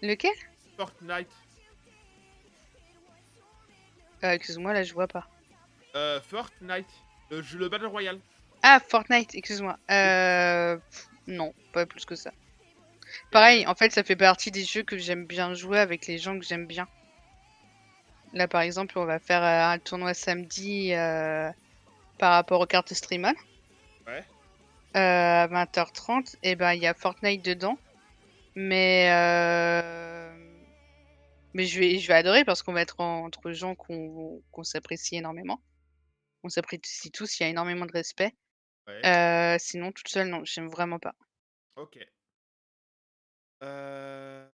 Lequel? Fortnite. Excuse-moi, là, je vois pas. Fortnite. Le jeu, le Battle Royale. Ah, Fortnite, excuse-moi. Non, pas plus que ça. Pareil, Ok. en fait, ça fait partie des jeux que j'aime bien jouer avec les gens que j'aime bien. Là, par exemple, on va faire, un tournoi samedi, par rapport aux cartes Streamon, Ouais. à 20h30 et ben, il y a Fortnite dedans, mais je vais adorer parce qu'on va être entre gens qu'on s'apprécie énormément. On s'apprécie tous, il y a énormément de respect. Ouais. Sinon toute seule, non, j'aime vraiment pas. Ok. Euh...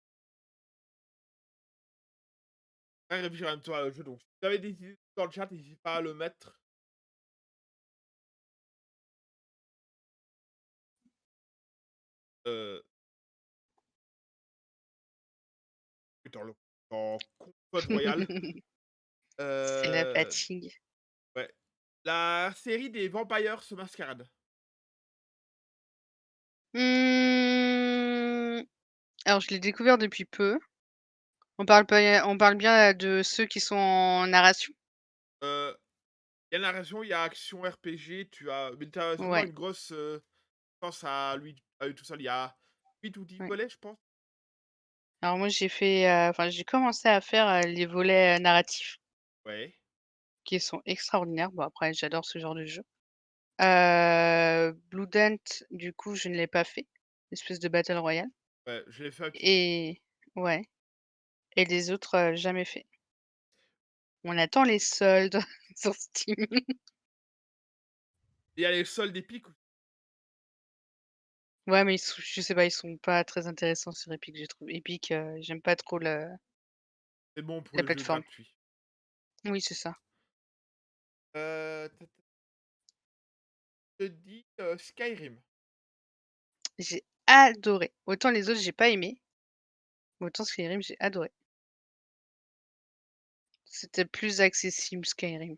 Ouais, réfléchir en même temps au jeu, donc si vous avez des idées dans le chat, n'hésitez pas à le mettre. Euh... Dans le... dans Combat Royal. C'est la Euh... fatigue. Ouais. La série des Vampires se mascarade. Mmh, alors je l'ai découvert depuis peu. On parle bien de ceux qui sont en narration? Euh... Il y a narration, il y a action RPG, tu as... Mais t'as vraiment Ouais, une grosse... Je pense à lui tout seul, il y a 8 ou 10 ouais. volets, je pense. Alors moi j'ai fait, enfin j'ai commencé à faire, les volets, narratifs Ouais. qui sont extraordinaires. Bon après j'adore ce genre de jeu. Blue Dent, du coup je ne l'ai pas fait, espèce de battle royale Ouais, je l'ai fait un petit peu. et ouais et les autres, jamais fait. On attend les soldes sur Steam. Il y a les soldes épiques. Ouais mais ils sont je sais pas, ils sont pas très intéressants sur Epic, je trouve. Epic, j'aime pas trop le C'est bon pour la le jeu plateforme. gratuit. Oui, c'est ça. Je te dis Skyrim. J'ai adoré. Autant les autres, j'ai pas aimé, autant Skyrim, j'ai adoré. C'était plus accessible Skyrim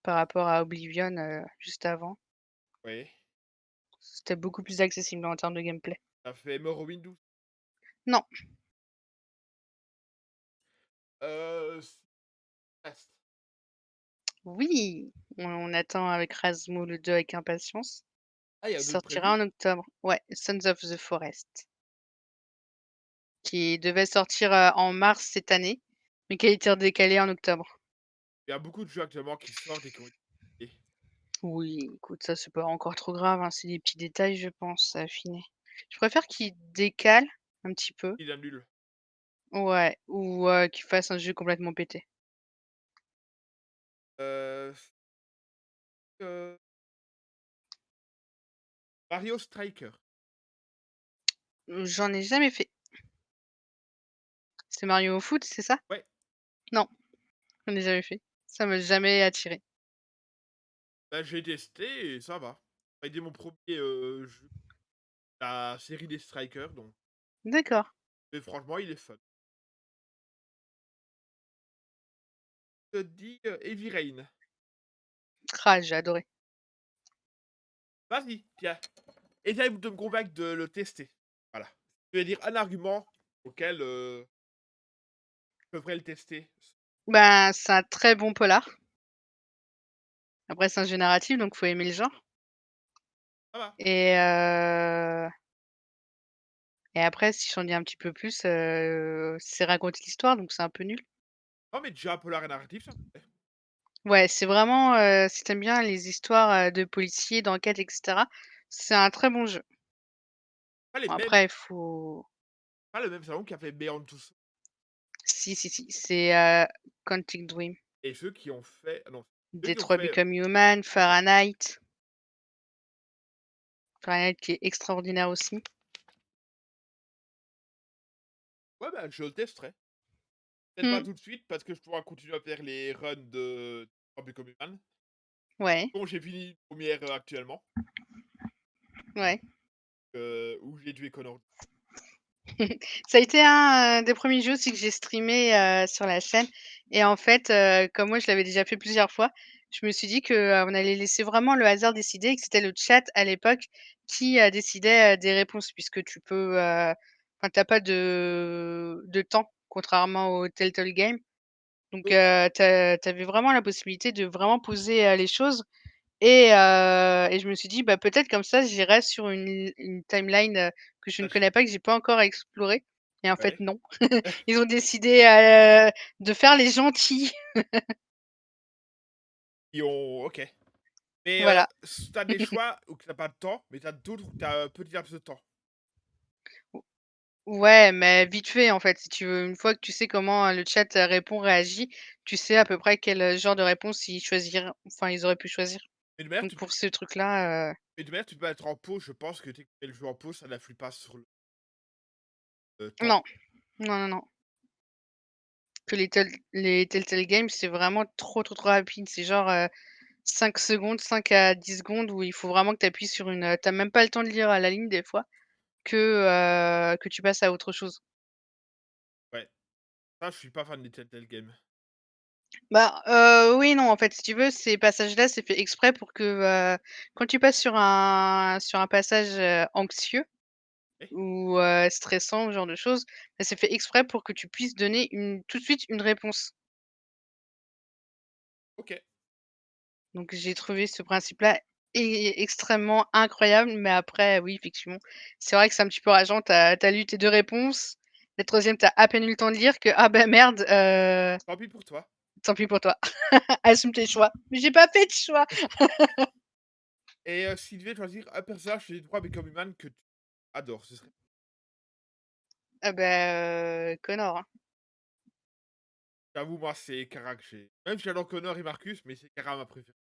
par rapport à Oblivion, juste avant. Ouais. C'était beaucoup plus accessible en termes de gameplay. T'as fait Morrowind. Non, Reste. oui, on attend avec Razmo le 2 avec impatience. Ah, il y a Qui d'autres sortira prévus? en octobre. Ouais, Sons of the Forest, qui devait sortir, en mars cette année, mais qui a été décalé en octobre. Il y a beaucoup de jeux actuellement qui sortent et qui ont été Oui, écoute, ça, c'est pas encore trop grave, hein, c'est des petits détails, je pense, à affiner. Je préfère qu'ils décalent un petit peu, ils annulent. ouais, ou qu'ils fassent un jeu complètement pété. Euh, euh, Mario Striker. J'en ai jamais fait. C'est Mario au foot, c'est ça? Ouais, Non, j'en ai jamais fait. Ça m'a jamais attiré. bah, j'ai testé et ça va. Ça a été mon premier jeu. La série des Strikers, donc. D'accord. Mais franchement, il est fun. Je te dis Heavy Rain. Ah, j'ai adoré. Vas-y, tiens. Essaye de me convaincre de le tester. Voilà. Je vais dire un argument auquel je devrais le tester. Ben, c'est un très bon polar. Après, c'est un jeu narratif, donc faut aimer le genre. Ça va. Et heu et après, si j'en dis un petit peu plus, c'est raconter l'histoire, donc c'est un peu nul. Non, mais déjà un polar et narratif, ça me plaît. Ouais, c'est vraiment, si tu aimes bien les histoires, de policiers, d'enquête et cetera, c'est un très bon jeu. Pas les mêmes, Après, il faut pas le même salon qui a fait Beyond Two Souls si, si, si, c'est, Quantic Dream. et ceux qui ont fait ah non, ceux qui ont Detroit fait Become Human, OK. Fahrenheit. Fahrenheit qui est extraordinaire aussi. Ouais, bah, je le testerai. Peut-être pas Mmh. tout de suite parce que je pourrais continuer à faire les runs de Become Human, Ouais, dont j'ai fini une première actuellement, ouais. où j'ai tué Connor. Ça a été un, des premiers jeux aussi que j'ai streamé, sur la chaîne et en fait, comme moi je l'avais déjà fait plusieurs fois, je me suis dit que, on allait laisser vraiment le hasard décider et que c'était le chat à l'époque qui, décidait, des réponses puisque tu peux, enfin tu pas de temps contrairement au Telltale Game. Donc, Oui, tu avais vraiment la possibilité de vraiment poser, les choses et je me suis dit: «Bah, peut-être comme ça j'irai sur une timeline, que je ne tâche connais pas, que j'ai pas encore explorée» et en fait ouais. non. Ils ont décidé, de faire les gentils. Qui ont OK. Mais, Voilà. s tu des choix où tu as pas de temps, mais tu as d'autres où tu as un petit laps de temps. Ouais, mais vite fait, en fait, si tu veux. Une fois que tu sais comment, le chat, répond, réagit, tu sais à peu près quel, genre de réponse ils auraient pu choisir. Mais de manière, Donc tu peux pour ce truc-là, mais de manière, tu peux être en pause, je pense que dès que tu mets le jeu en pause, ça n'influe pas sur le temps. non. Non, non, non. Que les Telltale Games, c'est vraiment trop, trop, trop rapide. C'est genre, 5 secondes, 5 à 10 secondes où il faut vraiment que tu appuies sur tu même pas le temps de lire à la ligne des fois que tu passes à autre chose. Ouais, ça, je suis pas fan des Telltale Games. Bah, oui, non, en fait, si tu veux, ces passages-là, c'est fait exprès pour que, quand tu passes sur un passage, anxieux Eh, ou, stressant, ce genre de choses, bah, c'est fait exprès pour que tu puisses donner tout de suite une réponse. OK. Donc j'ai trouvé ce principe-là extrêmement incroyable, mais après, oui, effectivement, c'est vrai que c'est un petit peu rageant. Tu as lu tes 2 réponses, la troisième tu as à peine eu le temps de lire que: «Ah bah merde, Tant pis pour toi. tant pis pour toi, assume tes choix». Mais j'ai pas fait de choix! Et si tu devais choisir un personnage des 3 Become Human que tu adores, ce serait Ah bah, Connor, hein. j'avoue, moi, c'est Kara que j'ai même si j'adore Connor et Marcus, mais c'est Kara ma préférée.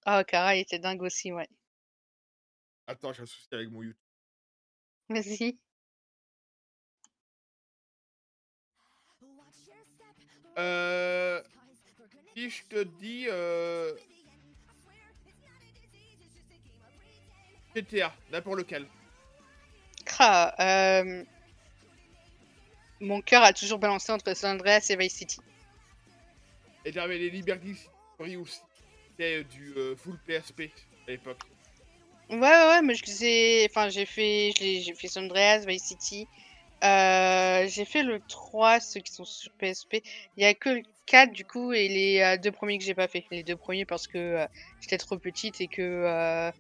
Ah, Kara, il était dingue aussi, ouais. Attends, j'ai un souci avec mon YouTube. Vas-y. Heu, si je te dis, GTA, n'importe lequel. Ah, mon cœur a toujours balancé entre San Andreas et Vice City. Et j'avais les Liberty Story aussi. C'était du, full PSP à l'époque. Ouais, ouais, ouais, mais j'ai fait San Andreas, Vice City. J'ai fait le 3, ceux qui sont sur PSP. Il y a que le 4 du coup et les, 2 premiers que j'ai pas fait. Les 2 premiers parce que, j'étais trop petite et que,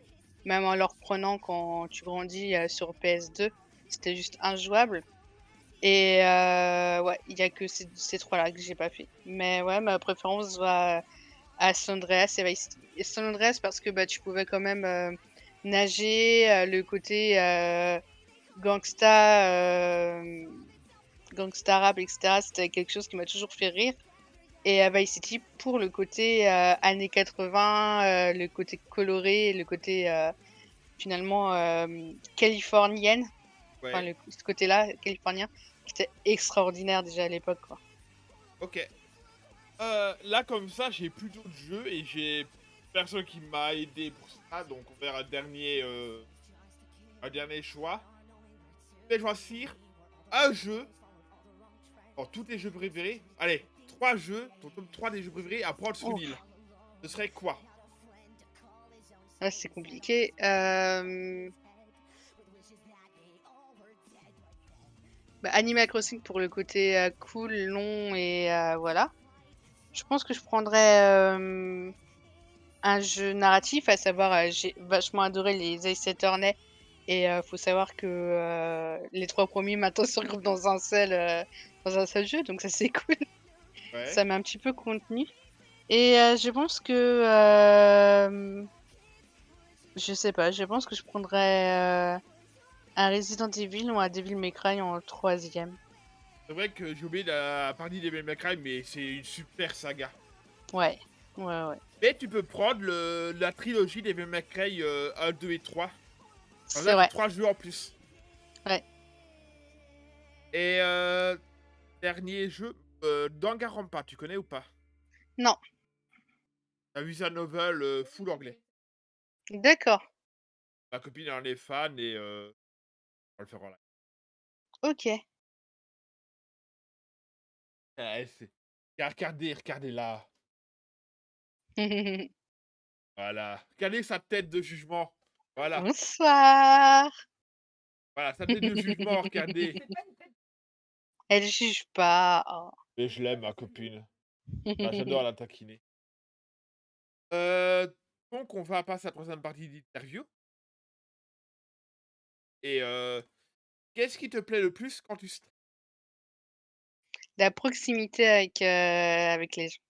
même en le reprenant quand tu grandis, sur PS2, c'était juste injouable et ouais, il y a que ces 3 là que j'ai pas fait. Mais ouais, ma préférence va à San Andreas et Vice City. Et San Andreas parce que, bah, tu pouvais quand même, nager, le côté, gangsta, gangsta rap et cetera, c'était quelque chose qui m'a toujours fait rire et Vice City pour le côté, années 80, le côté coloré, le côté, finalement, californienne, enfin Ouais, ce côté-là californien qui était extraordinaire déjà à l'époque, quoi. OK. Là, comme ça, j'ai plus d'autres jeux et j'ai personne qui m'a aidé pour ça, donc on va faire un dernier choix. Je vais choisir un jeu dans tous tes jeux préférés. Allez, 3 jeux, ton top 3 des jeux préférés à prendre sur une Ouf, île. Ce serait quoi? Ah, c'est compliqué. Bah, Animal Crossing pour le côté, cool, long et voilà. Je pense que je prendrais, un jeu narratif, à savoir, j'ai vachement adoré les Ace Attorney et faut savoir que, les 3 premiers maintenant se regroupent dans un seul jeu, donc ça, c'est cool. Ouais. Ça m'a un petit peu contenu et je pense que, je sais pas, je pense que je prendrais, un Resident Evil ou un Devil May Cry en troisième. C'est vrai que j'ai oublié la partie des Devil May Cry, mais c'est une super saga. Ouais. Ouais, ouais. Mais tu peux prendre la trilogie des Devil May Cry 1, 2 et 3. Comme C'est ça, t'as vrai, 3 jeux en plus. ouais. Et dernier jeu, Danganronpa, tu connais ou pas? Non, Un visual novel full anglais. d'accord, Ma copine en est fan et on va le faire en live. OK. C'est regardez-la. Voilà. Regardez sa tête de jugement. Voilà. Bonsoir. Voilà, sa tête de jugement, regardez. Elle juge pas. Oh. Mais je l'aime, ma copine. Ah, j'adore la taquiner. Heu, donc on va passer à la troisième partie d'interview et qu'est-ce qui te plaît le plus quand tu str La proximité avec les gens.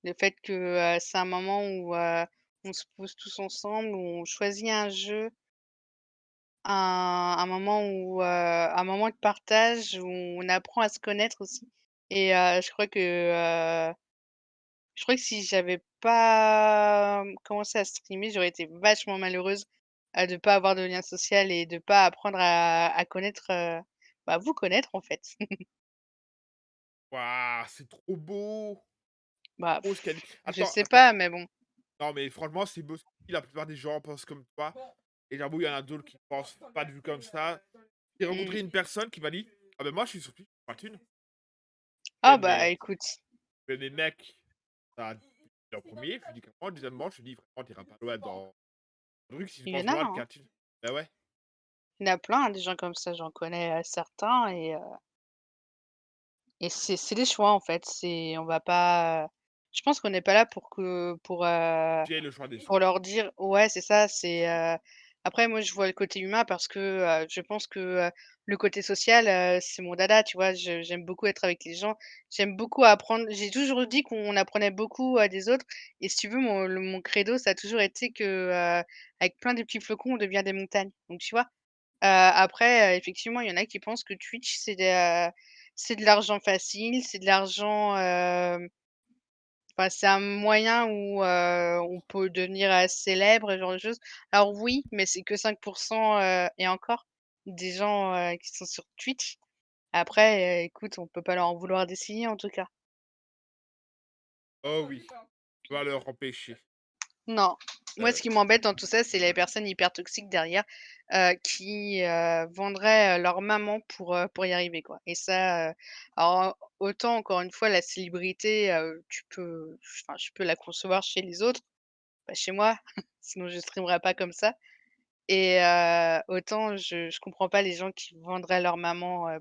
Le fait que, c'est un moment où, on se pose tous ensemble, où on choisit un jeu, un moment où, un moment de partage où on apprend à se connaître aussi et je crois que si j'avais pas, commencé à streamer, j'aurais été vachement malheureuse, de pas avoir de lien social et de pas apprendre à connaître, bah, vous connaître en fait. waouh, c'est trop beau! Bah, Oh ce qu'elle je attends, sais attends. pas, mais bon. Non mais franchement, c'est beau ce que tu dis, la plupart des gens pensent comme toi et j'avoue, il y en a d'autres qui pensent pas du tout comme ça. J'ai Mmh. rencontré une personne qui m'a dit: «Ah ben moi je suis sur Twitch, pas thune, Ah bah, écoute. mais mes mecs, ça en premier, je lui dis clairement, deuxièmement, je lui dis: «Vraiment, tu iras pas loin dans le truc si tu Il y penses en a, vraiment être hein. qu'à thune». Bah ouais. Il y en a plein, hein, des gens comme ça, j'en connais, certains et c'est des choix en fait. C'est on va pas, je pense qu'on n'est pas là J'ai le choix des autres. pour leur dire ouais, c'est ça, après moi je vois le côté humain parce que, je pense que, le côté social, c'est mon dada, tu vois? J'aime beaucoup être avec les gens, j'aime beaucoup apprendre. J'ai toujours dit qu'on apprenait beaucoup, des autres et si tu veux mon credo, ça a toujours été que, avec plein de petits flocons, on devient des montagnes. Donc tu vois? Après, effectivement, il y en a qui pensent que Twitch, c'est de l'argent facile, c'est de l'argent, enfin, c'est un moyen où, on peut devenir, célèbre et ce genre de choses. Alors oui, mais c'est que 5 et encore des gens, qui sont sur Twitch. Après, écoute, on peut pas leur en vouloir d'essayer en tout cas. Oh oui, on va leur empêcher. Non. Moi, ce Heu, qui m'embête dans tout ça, c'est les personnes hyper toxiques derrière, qui, vendraient, leur maman pour y arriver, quoi et ça, alors autant encore une fois la célébrité, je peux la concevoir chez les autres, pas chez moi, sinon je streamerais pas comme ça et autant je comprends pas les gens qui vendraient leur maman,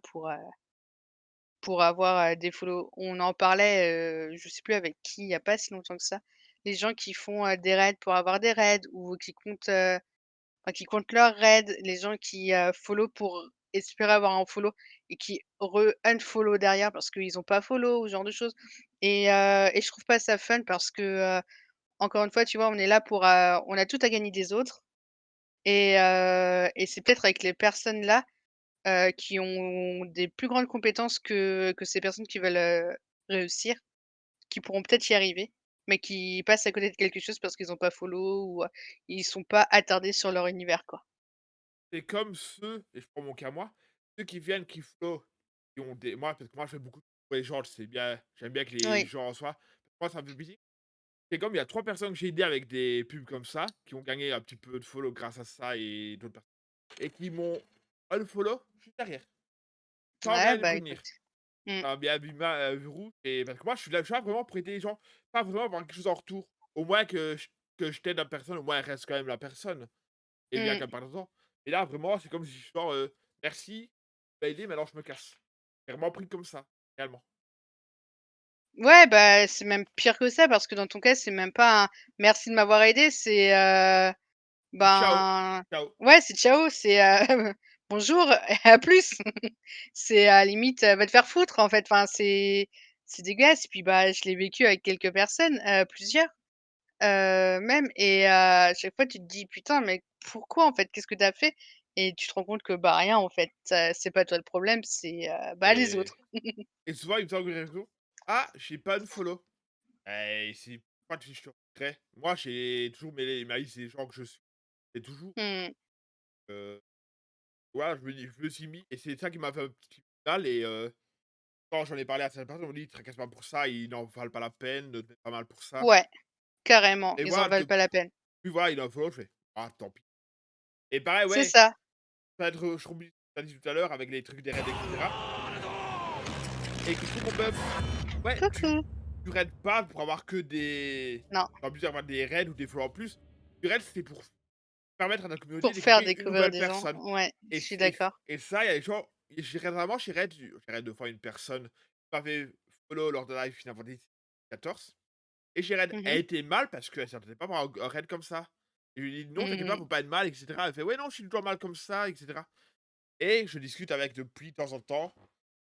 pour avoir, des follow. On en parlait, je sais plus avec qui, il y a pas si longtemps que ça. Les gens qui font, des raids pour avoir des raids ou enfin qui comptent leurs raids, les gens qui, follow pour espérer avoir un follow et qui re-unfollow derrière parce qu'ils ont pas follow ou ce genre de choses et je trouve pas ça fun parce que, encore une fois, tu vois, on est là on a tout à gagner des autres et c'est peut-être avec les personnes là, qui ont des plus grandes compétences que ces personnes qui veulent, réussir, qui pourront peut-être y arriver, mais qui passent à côté de quelque chose parce qu'ils ont pas follow ou, ils sont pas attardés sur leur univers, quoi. c'est comme ceux et je prends mon cas moi, ceux qui viennent, qui flow, qui ont des moi parce que moi je fais beaucoup pour les gens, je sais bien, j'aime bien que les Oui, gens en soient. Moi ça me fait plaisir. C'est comme il y a 3 personnes que j'ai aidées avec des pubs comme ça, qui ont gagné un petit peu de follow grâce à ça et d'autres personnes et qui m'ont unfollow juste derrière, sans ouais, rien y bah, écoute. prévenir. Mmh. Ça m'a bien vu rouge et parce que moi je suis là vraiment pour aider les gens, pas vraiment avoir quelque chose en retour. Au moins que que je t'aide la personne, au moins elle reste quand même la personne et bien Mmh. qu'elle parle temps. Et là, vraiment, c'est comme si genre, «Merci, tu m'as aidé, maintenant je me casse». C'est vraiment pris comme ça, réellement. Ouais, bah, c'est même pire que ça parce que dans ton cas, c'est même pas un «merci de m'avoir aidé», c'est, Ciao, ben, ciao. ouais, c'est ciao, c'est, bonjour et à plus. C'est à la limite, va te faire foutre, en fait. Enfin, c'est dégueulasse. Puis, bah, je l'ai vécu avec quelques personnes, plusieurs, même et à chaque fois, tu te dis: «Putain, mais pourquoi, en fait? Qu'est-ce que tu as fait?» Et tu te rends compte que, bah, rien, en fait. C'est pas toi le problème, c'est, bah, les Et autres. et souvent, il me sort une réaction: «Ah, j'ai pas unfollow». Et c'est pourquoi tu je te reconnais? Moi, j'ai toujours ma liste des gens que je suis. C'est toujours, Mmh. heu, voilà, je me suis mis et c'est ça qui m'a fait un petit mal et quand j'en ai parlé à certaines personnes, ils m'ont dit: «Te tracasse pas pour ça, il n'en valent pas la peine, ne te mets pas mal pour ça». Ouais, carrément, Et ils en voilà, valent pas la peine. puis voilà, il unfollow, je fais: «Ah, tant pis». Et pareil, C'est ouais, ça. ça va être, je rebondis sur ce que tu as dit tout à l'heure avec les trucs des raids et cetera et coucou mon bœuf. Ouais, Coucou. tu raides pas pour avoir que des Non, en plus d'avoir des raids ou des follow en plus. Tu raides, c'est pour permettre à notre communauté pour faire d'écouter une découvrir nouvelle des gens, personne ouais, je et suis c et d'accord. et ça, il y a des gens j'irais vraiment chez raid 2 fois une personne qui m'avait follow lors de live Final Fantasy XIV et chez raid. Mmh mh. Elle était mal parce qu'elle s'attendait pas à avoir un raid comme ça. Et je lui ai dit: «Non, t'inquiète pas, Mmh. faut pas être mal et cetera». Elle fait: «Ouais, non, je suis toujours mal comme ça et cetera». Et je discute avec depuis de temps en temps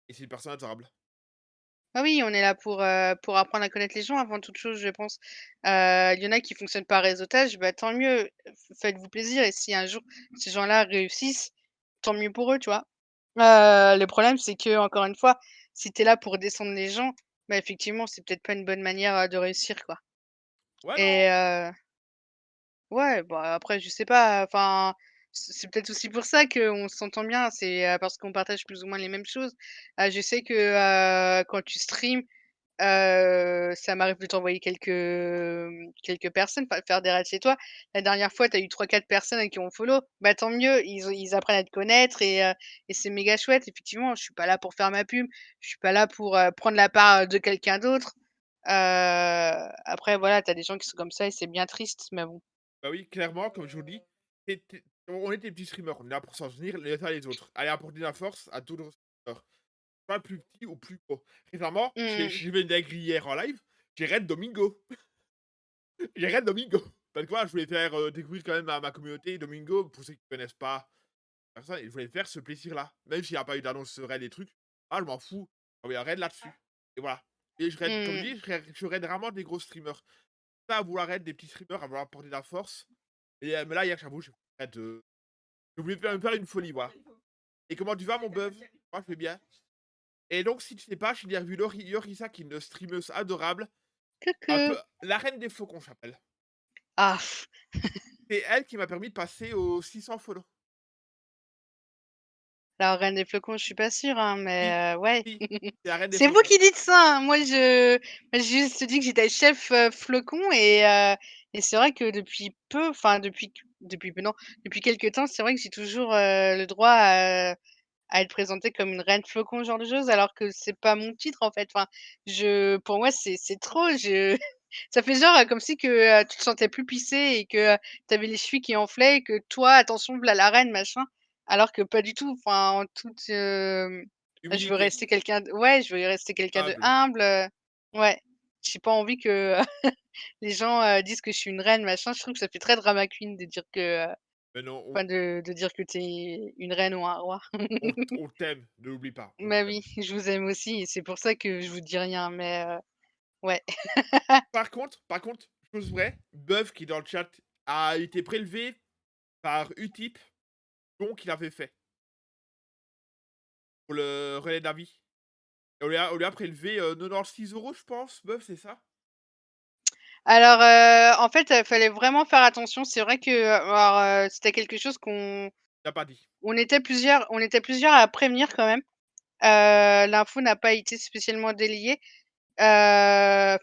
et c'est une personne adorable. Ah oui, on est là pour apprendre à connaître les gens avant toute chose, je pense. Il y en a qui fonctionnent par réseautage, bah, tant mieux, faites-vous plaisir et si un jour ces gens-là réussissent, tant mieux pour eux, tu vois? Le problème, c'est que encore une fois, si tu es là pour descendre les gens, bah, effectivement, c'est peut-être pas une bonne manière, de réussir, quoi Ouais, et non, ouais, bah, après je sais pas, enfin, c'est peut-être aussi pour ça qu'on s'entend bien, c'est, parce qu'on partage plus ou moins les mêmes choses. Je sais que, quand tu streams, ça m'arrive de t'envoyer quelques personnes, enfin faire des raids chez toi. La dernière fois, tu as eu trois quatre personnes qui ont follow, bah, tant mieux, ils apprennent à te connaître et c'est méga chouette. Effectivement, je suis pas là pour faire ma pub, je suis pas là pour, prendre la part, de quelqu'un d'autre. Après voilà, tu as des gens qui sont comme ça et c'est bien triste, mais bon. bah, oui, clairement, comme je vous le dis, on est des petits streamers, on est là pour s'en soutenir les uns les autres. Allez apporter de la force à tous nos streamers, pas plus petits ou plus gros. Récemment, Mmh. j'ai fait une dinguerie hier en live, j'ai raid Domingo. J'ai raid Domingo. Parce que voilà, je voulais faire, découvrir quand même à ma communauté Domingo, pour ceux qui connaissent pas personne et je voulais faire ce plaisir-là. Même s'il y a pas eu d'annonce raid des trucs. Ah, je m'en fous, j'ai envoyé un raid là-dessus et voilà. Et je raid, comme je Mmh. dis, je raid vraiment des gros streamers. Pas à vouloir raid des petits streamers, à vouloir apporter de la force et mais là, hier, j'avoue, je voulais faire me faire une folie, voilà. Et comment tu vas, mon beuve? Moi, je vais bien. Et donc, si tu sais pas, j'ai revu Yorisa, qui est une streameuse adorable, un peu Coucou. la reine des flocons, je l'appelle. Ah, C'est elle qui m'a permis de passer aux 600 follow. la reine des flocons, je suis pas sûre, hein, Si, mais ouais. si, c'est la reine des C'est vous flocons. qui dites ça, hein. Moi, j'ai juste dit que j'étais chef, flocon et c'est vrai que depuis peu, enfin depuis peu non, depuis quelque temps, c'est vrai que j'ai toujours, le droit à être présentée comme une reine flocon, ce genre de choses, alors que c'est pas mon titre, en fait. Enfin, je pour moi, c'est trop, je ça fait genre, comme si que, tu te sentais plus pissé et que, tu avais les chevilles qui enflaient et que toi, attention, v'là la reine, machin, alors que pas du tout. Enfin, en toute, je veux Humilité, rester quelqu'un d ouais, je veux rester quelqu'un de humble. humble, ouais. J'ai pas envie que, les gens, disent que je suis une reine, machin. Je trouve que ça fait très drama queen de dire que, Mais non, enfin de dire que tu es une reine ou un roi. on t'aime, ne l'oublie pas, on Bah t'aime. oui, je vous aime aussi et c'est pour ça que je vous dis rien, mais ouais. Par contre, chose vraie, Beuf qui est dans le chat a été prélevé par Utip, donc il avait fait pour le relais d'avis. On lui a prélevé, 96 € je pense, Beuf, c'est ça? Alors, en fait, fallait vraiment faire attention. C'est vrai que, alors, c'était quelque chose Il a pas dit. on était plusieurs à prévenir quand même. L'info n'a pas été spécialement enfin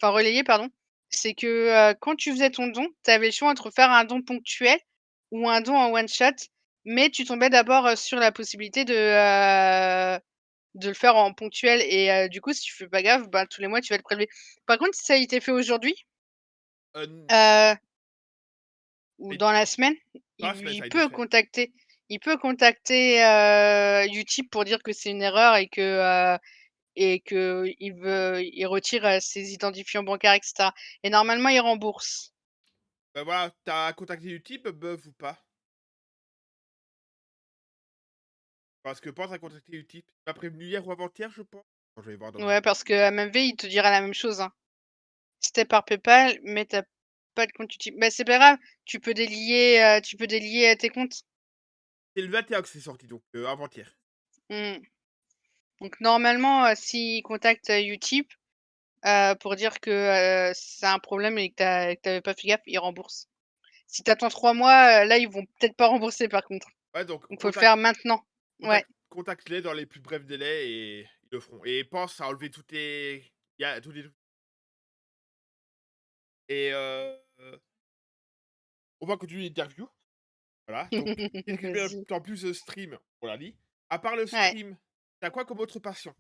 relayée pardon. C'est que, quand tu faisais ton don, tu avais le choix entre faire un don ponctuel ou un don en one shot, mais tu tombais d'abord, sur la possibilité de le faire en ponctuel et du coup, si tu fais pas gaffe, bah, tous les mois, tu vas être prélevé. Par contre, si ça a été fait aujourd'hui, N heu ou Mais dans la semaine, dans la semaine, il ça a été peut fait. contacter Utip pour dire que c'est une erreur et qu'il retire, ses identifiants bancaires et cetera et normalement il rembourse. Bah, voilà, tu as contacté Utip, Beuve ou pas? Parce que pense à contacter Utip. Tu m'as prévenu hier ou avant-hier, je pense? Attends, je vais voir dans mes Ouais, parce que MMV, il te dira la même chose, hein. Si tu par PayPal, mais tu pas de compte Utip, bah, c'est pas grave, tu peux délier, tes comptes. c'est le 21 que c'est sorti donc avant-hier. Mmh. Donc normalement, s'il contacte, Utip, pour dire que, c'est un problème et que tu pas fait gaffe, ils remboursent. Si tu attends 3 mois, là, ils vont peut-être pas rembourser par contre. Ouais, donc Donc faut le faire maintenant. Ouais. contacte-les dans les plus brefs délais et ils le feront et pense à enlever tous les et on va continuer l'interview. Voilà, donc qu'est-ce que tu Vas-y. fais en plus de stream? On l'a dit. À part le Ouais. stream, tu quoi comme autre passion?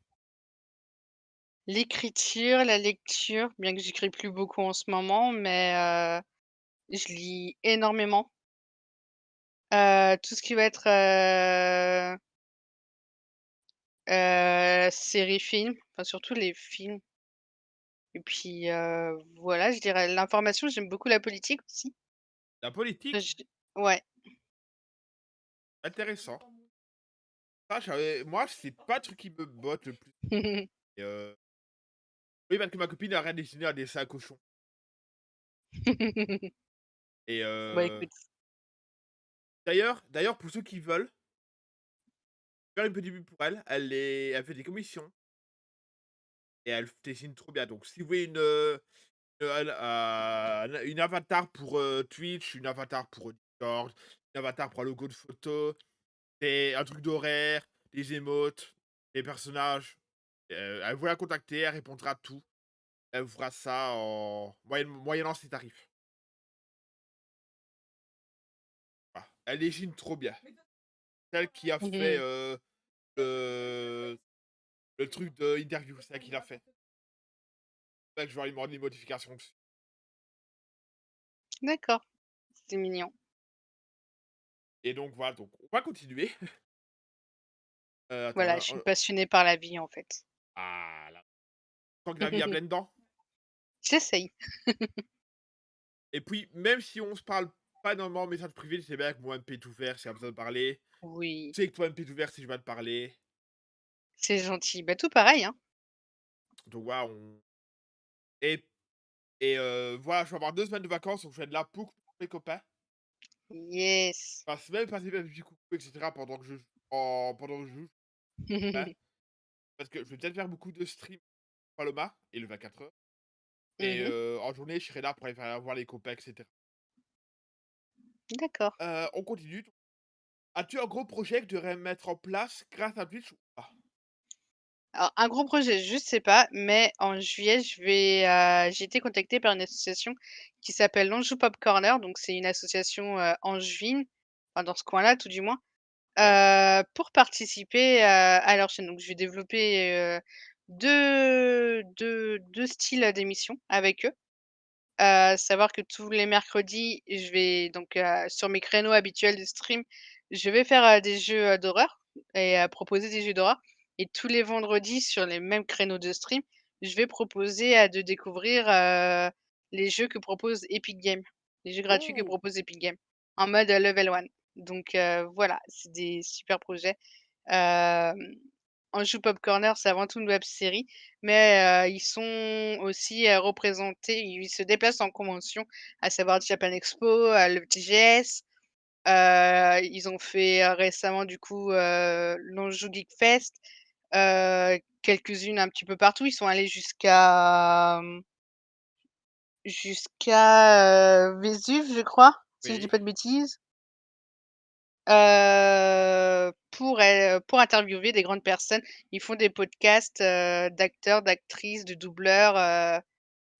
L'écriture, la lecture, bien que j'écris plus beaucoup en ce moment, mais je lis énormément. Tout ce qui va être, séries, films, enfin surtout les films et puis, voilà, je dirais l'information, j'aime beaucoup la politique aussi. La politique? Je Ouais. Intéressant. Ah, moi, c'est pas le truc qui me botte le plus et oui, parce que ma copine a rien dessiné un dessin à cochon et Bah, écoute. d'ailleurs, pour ceux qui veulent, faire une petite pub pour elle, elle fait des commissions et elle dessine trop bien. Donc si vous voulez une avatar pour, Twitch, une avatar pour, Discord, une avatar pour un logo de photo, et un truc d'horaire, des émotes, des personnages, elle vous la contacter, elle répondra à tout. Elle vous fera ça moyennant ses tarifs. Voilà. Elle dessine trop bien. Celle qui a fait, Mmh. le le truc de interview, c'est elle qui l'a fait. C'est que je vais lui demander une modification dessus D'accord, c'est mignon. et donc voilà, donc on va continuer. Attends Voilà, là, je suis passionnée par la vie, en fait. ah là, tant que la vie a plein dedans J'essaye. et puis même si on se parle pas énormément en message privé, c'est bien que moi MP est ouvert si y a besoin de parler. Oui, Tu sais que toi MP est ouvert si je viens te parler. c'est gentil. Bah, tout pareil, hein. Donc voilà, on et voilà, je vais avoir 2 semaines de vacances, donc je vais être là pour mes copains. Yes. Enfin, même passer faire des petits coucou et cetera pendant que je joue, hein, parce que je vais peut-être faire beaucoup de streams Paloma et le 24h et Mmh. en journée, je serai là pour aller faire voir les copains et cetera. D'accord. On continue. As-tu un gros projet que tu devrais mettre en place grâce à Twitch ou pas? Alors un gros projet, je sais pas, mais en juillet, j'ai été contactée par une association qui s'appelle l'Anjou Pop Corner, donc c'est une association, angevine, enfin dans ce coin-là tout du moins, Ouais. pour participer, à leur chaîne. Donc je vais développer, 2 styles d'émissions avec eux. Savoir que tous les mercredis, je vais donc, sur mes créneaux habituels de stream, je vais faire, des jeux, d'horreur et proposer des jeux d'horreur et tous les vendredis sur les mêmes créneaux de stream, je vais proposer, de découvrir, les jeux que propose Epic Games, les jeux gratuits que Oh! propose Epic Games en mode, level one. Donc voilà, c'est des super projets. Anjou Pop Corner, c'est avant tout une web série, mais ils sont aussi, représentés, ils se déplacent en convention, à savoir Japan Expo, le TGS. Ils ont fait, récemment du coup, l'Anjou Geek Fest, quelques-unes un petit peu partout. Ils sont allés jusqu'à Vésuve, je crois, si je dis Oui. pas de bêtises. Pour interviewer des grandes personnes. Ils font des podcasts, d'acteurs, d'actrices, de doubleurs,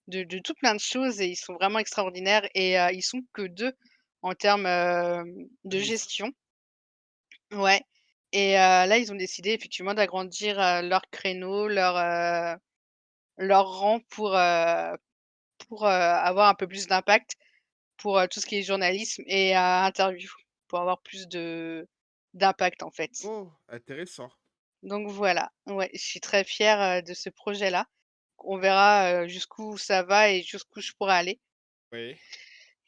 de tout plein de choses et ils sont vraiment extraordinaires et ils sont que 2 en termes, de Administre gestion. Ouais et là, ils ont décidé effectivement d'agrandir, leur créneau, leur rang pour avoir un peu plus d'impact pour, tout ce qui est journalisme et interview, pour avoir plus de d'impact, en fait. Oh, intéressant. Donc voilà, ouais, je suis très fière, de ce projet-là. On verra, jusqu'où ça va et jusqu'où je pourrai aller Oui.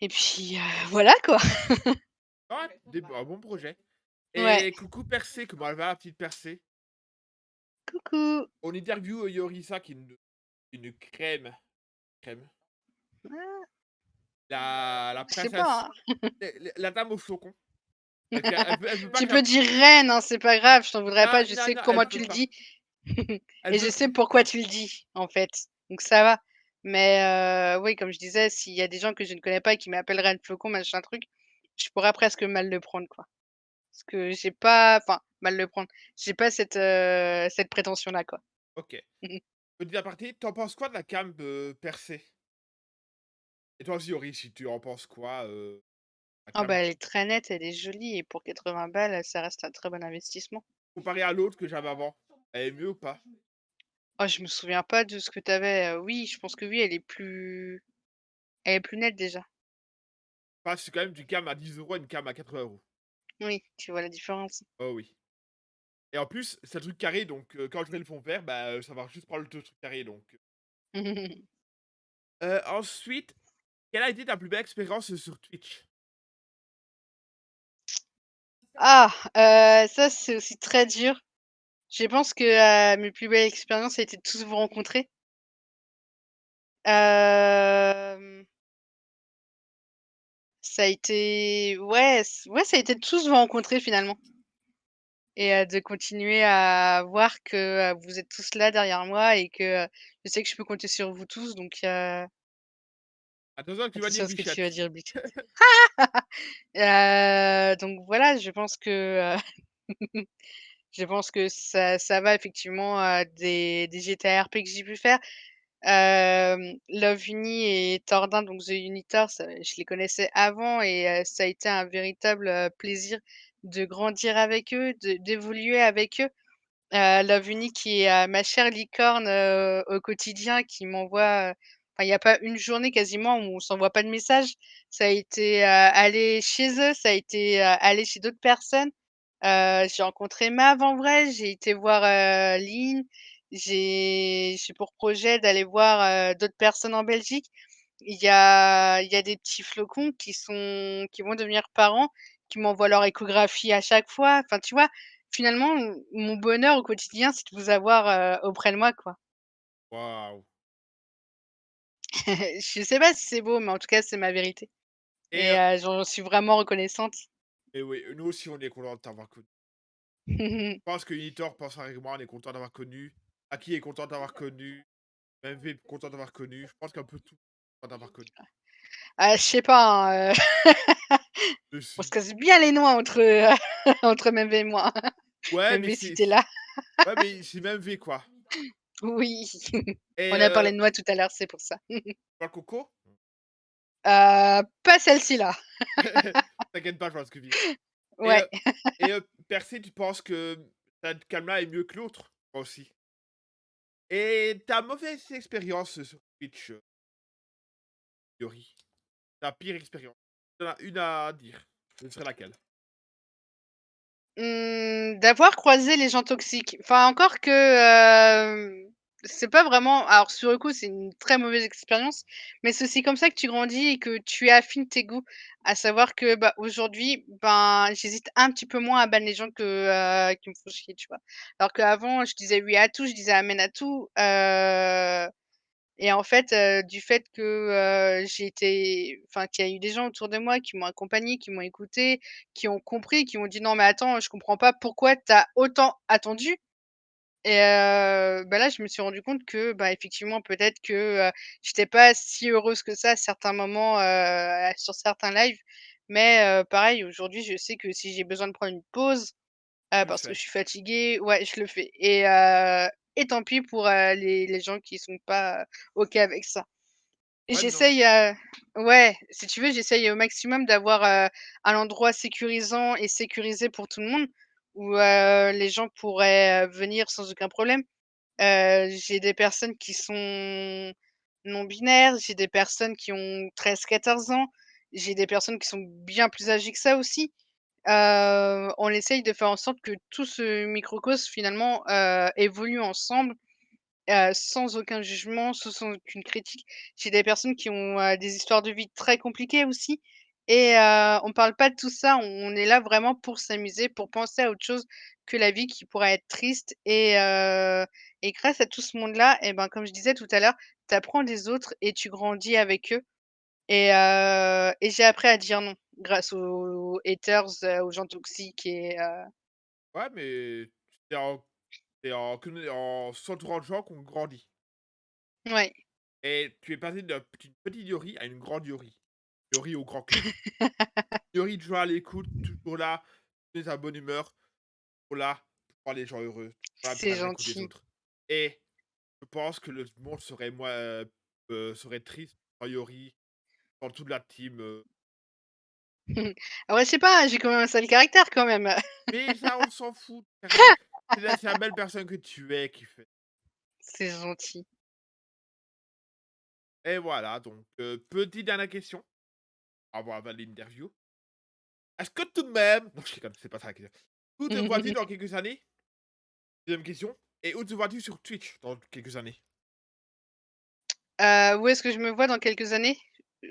et puis, voilà quoi. Ah, un bon projet. Ouais. Et coucou Percé, comment elle va, la petite Percé? Coucou. On interview Yorisa qui est une crème, crème. Ah, La je sais pas, princesse, hein. la dame au flocon. Elle peut pas Tu que la peux dire reine, hein, c'est pas grave, je t'en voudrais pas, non, je non, sais non, elle comment tu peut le pas. dis Elle et je veut sais plus. pourquoi tu le dis, en fait, donc ça va. Mais oui, comme je disais, s'il y a des gens que je ne connais pas et qui m'appellent reine flocon, machin truc, je pourrais presque mal le prendre, quoi. Parce que j'ai pas enfin, mal le prendre, j'ai pas cette prétention-là, quoi. OK. Petit aparté, tu en penses quoi de la cam, Percé? Et toi aussi, Yori, si tu en penses quoi, la Ah cam bah, elle est très nette, elle est jolie et pour 80 balles, ça reste un très bon investissement. comparée à l'autre que j'avais avant? Elle est mieux ou pas? Oh, je me souviens pas de ce que tu avais, oui, je pense que oui, elle est plus nette déjà. Enfin, c'est quand même du cam à 10 € et une cam à 80 €. Oui, tu vois la différence. Oh oui. Et en plus, c'est un truc carré, donc quand je mets le fond vert, bah, ça va juste prendre le truc carré, donc ensuite, quelle a été ta plus belle expérience sur Twitch? Ah, ça, c'est aussi très dur. Je pense que, mes plus belles expériences, ça a été de tous vous rencontrer. Hem, Ça a été ouais, ça a été de tous vous rencontrer finalement et de continuer à voir que, vous êtes tous là derrière moi et que, je sais que je peux compter sur vous tous donc Attention que tu vas attention dire à ce que tu vas bichette. dire, Bichette. Donc voilà, je pense que, je pense que ça va effectivement, des GTA RP que j'ai pu faire. Love Uni et Tordin, donc The Unitor, ça je les connaissais avant et ça a été un véritable, plaisir de grandir avec eux, d'évoluer avec eux. Love Uni qui est, ma chère licorne, au quotidien qui m'envoie, enfin il y a pas une journée quasiment où on s'envoie pas de messages. Ça a été, aller chez eux, ça a été, aller chez d'autres personnes. J'ai rencontré Mav en vrai, j'ai été voir, Lynn, j'ai pour projet d'aller voir, d'autres personnes en Belgique. Il y a des petits flocons qui vont devenir parents, qui m'envoient leur échographie à chaque fois. Enfin, tu vois? Finalement, mon bonheur au quotidien, c'est de vous avoir, auprès de moi, quoi. Waouh. Je sais pas si c'est beau, mais en tout cas, c'est ma vérité Et et j'en suis vraiment reconnaissante. oui, nous aussi, on est content de t'avoir connu. Je pense que Unitor pense avec moi, on est content d'avoir connu. Aki est content d'avoir connu. MV est content d'avoir connu. Je pense qu'un peu tout content d'avoir connu. Ah, je sais pas, hein, on se Dessus. casse bien les noix entre, entre Mem et moi. Ouais, mais Mem, si tu là. ouais, mais c'est MV, quoi. Oui, Et on a parlé de noix tout à l'heure, c'est pour ça. pas Coco? Pas celle-ci là. T'inquiète pas, je vois ce que tu veux dire. Et Ouais. Percé, tu penses que cette cam-là est mieux que l'autre? Moi aussi. Et ta mauvaise expérience sur Twitch, Yori? Ta pire expérience? Tu en as une à dire. Ce serait laquelle? D'avoir croisé les gens toxiques. Enfin, encore que, c'est pas vraiment alors sur le coup, c'est une très mauvaise expérience, mais c'est aussi comme ça que tu grandis et que tu affines tes goûts. À savoir que, bah, aujourd'hui, ben, j'hésite un petit peu moins à ban les gens qui me font chier, tu vois? Alors qu'avant, je disais oui à tout, je disais amen à tout, et en fait, du fait que, j'ai été enfin, qu'il y a eu des gens autour de moi qui m'ont accompagnée, qui m'ont écoutée, qui ont compris, qui m'ont dit: «Non mais attends, je comprends pas pourquoi tu as autant attendu» et bah, là, je me suis rendu compte que, bah, effectivement, peut-être que, j'étais pas si heureuse que ça à certains moments, sur certains lives. Mais pareil, aujourd'hui, je sais que si j'ai besoin de prendre une pause, Tu le parce que fais. je suis fatiguée, ouais, je le fais et tant pis pour, les gens qui sont pas, OK avec ça. Et Ouais, non. j'essaye, ouais, si tu veux, j'essaye au maximum d'avoir, un endroit sécurisant et sécurisé pour tout le monde où, les gens pourraient, venir sans aucun problème. J'ai des personnes qui sont non binaires, j'ai des personnes qui ont 13-14 ans, j'ai des personnes qui sont bien plus âgées que ça aussi. On essaye de faire en sorte que tout ce microcosme finalement, évolue ensemble, sans aucun jugement, sans aucune critique. J'ai des personnes qui ont, des histoires de vie très compliquées aussi et on parle pas de tout ça. On est là vraiment pour s'amuser, pour penser à autre chose que la vie qui pourrait être triste et grâce à tout ce monde-là et ben, comme je disais tout à l'heure, tu apprends des autres et tu grandis avec eux et j'ai appris à dire non grâce aux haters, aux gens toxiques Ouais, mais c'est en s'entourant de gens qu'on grandit. ouais. Et tu es passé d'une petite Yori à une grande Yori. Yori au grand cœur. Yori toujours à l'écoute, toujours là, toujours à bonne humeur, toujours là pour rendre les gens heureux, toujours là pour C'est être à l'écoute des gentil. autres. Et je pense que le monde serait triste sans Yori, sans toute la team, Ah ouais, je sais pas, j'ai quand même un sale caractère quand même. mais ça, on s'en fout. C'est la belle personne que tu es qui fait. C'est gentil. Et voilà, donc petite dernière question avant l'interview. Est-ce que tout de même non, je déconne, c'est pas ça la question. Où te vois-tu dans quelques années? Deuxième question. Et où te vois-tu sur Twitch dans quelques années? Où est-ce que je me vois dans quelques années?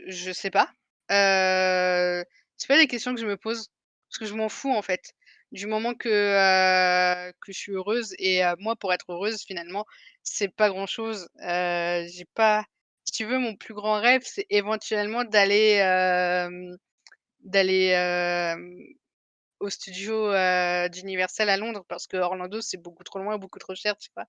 Je sais pas. C'est pas des questions que je me pose, parce que je m'en fous en fait. Du moment que je suis heureuse et moi pour être heureuse finalement, c'est pas grand-chose. J'ai pas si tu veux mon plus grand rêve, c'est éventuellement d'aller au studio, d'Universal à Londres parce que Orlando c'est beaucoup trop loin, beaucoup trop cher, tu vois?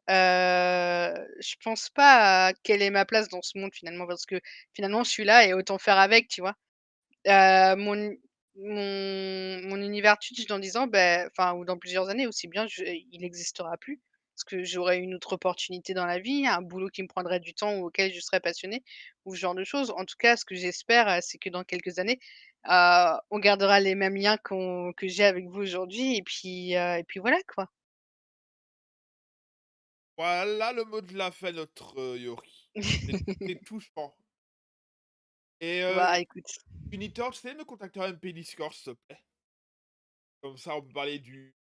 Je pense pas à quelle est ma place dans ce monde finalement, parce que finalement je suis là et autant faire avec, tu vois? Mon mon univers Twitch dans 10 ans, ben enfin ou dans plusieurs années aussi bien, il n'existera plus. Parce que j'aurai une autre opportunité dans la vie, un boulot qui me prendrait du temps ou auquel je serais passionnée ou ce genre de choses. En tout cas, ce que j'espère, c'est que dans quelques années, on gardera les mêmes liens que j'ai avec vous aujourd'hui et puis voilà quoi. Voilà le mot de la fin, notre, Yori. C'est touchant. Et Bah écoute. Unitor, tu sais me contacter en MP Discord, s'il te plaît? Comme ça, on peut parler du,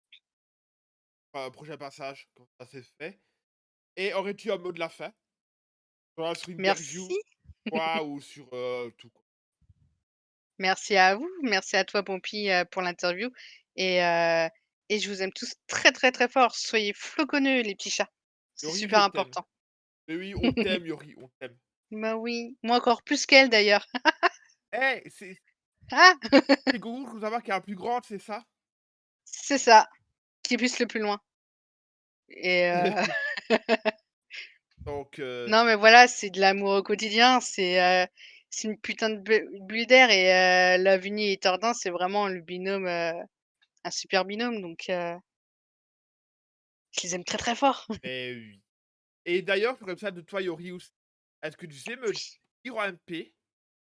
prochain passage, quand ça c'est fait. Et aurais-tu un mot de la fin? Sur une interview, Merci. quoi, ou sur, tout, quoi? Merci à vous, merci à toi Pompi, pour l'interview et heu et je vous aime tous très, très, très fort. Soyez floconneux les petits chats, c'est Yori, je super t'aime. important. Mais oui, on t'aime, Yori, on t'aime. Bah oui, moi encore plus qu'elle d'ailleurs. Eh, Ah! c'est cool de savoir qu'il y a un plus grand, c'est ça? C'est ça, qui puisse le plus loin et Donc non mais voilà, c'est de l'amour au quotidien, c'est une putain de bulle d'air et Lavenie et Tordin, c'est vraiment le binôme, un super binôme donc je les aime très, très fort. eh oui. Et d'ailleurs, comme ça de toi, Yori, aussi, est-ce que tu sais me dire en MP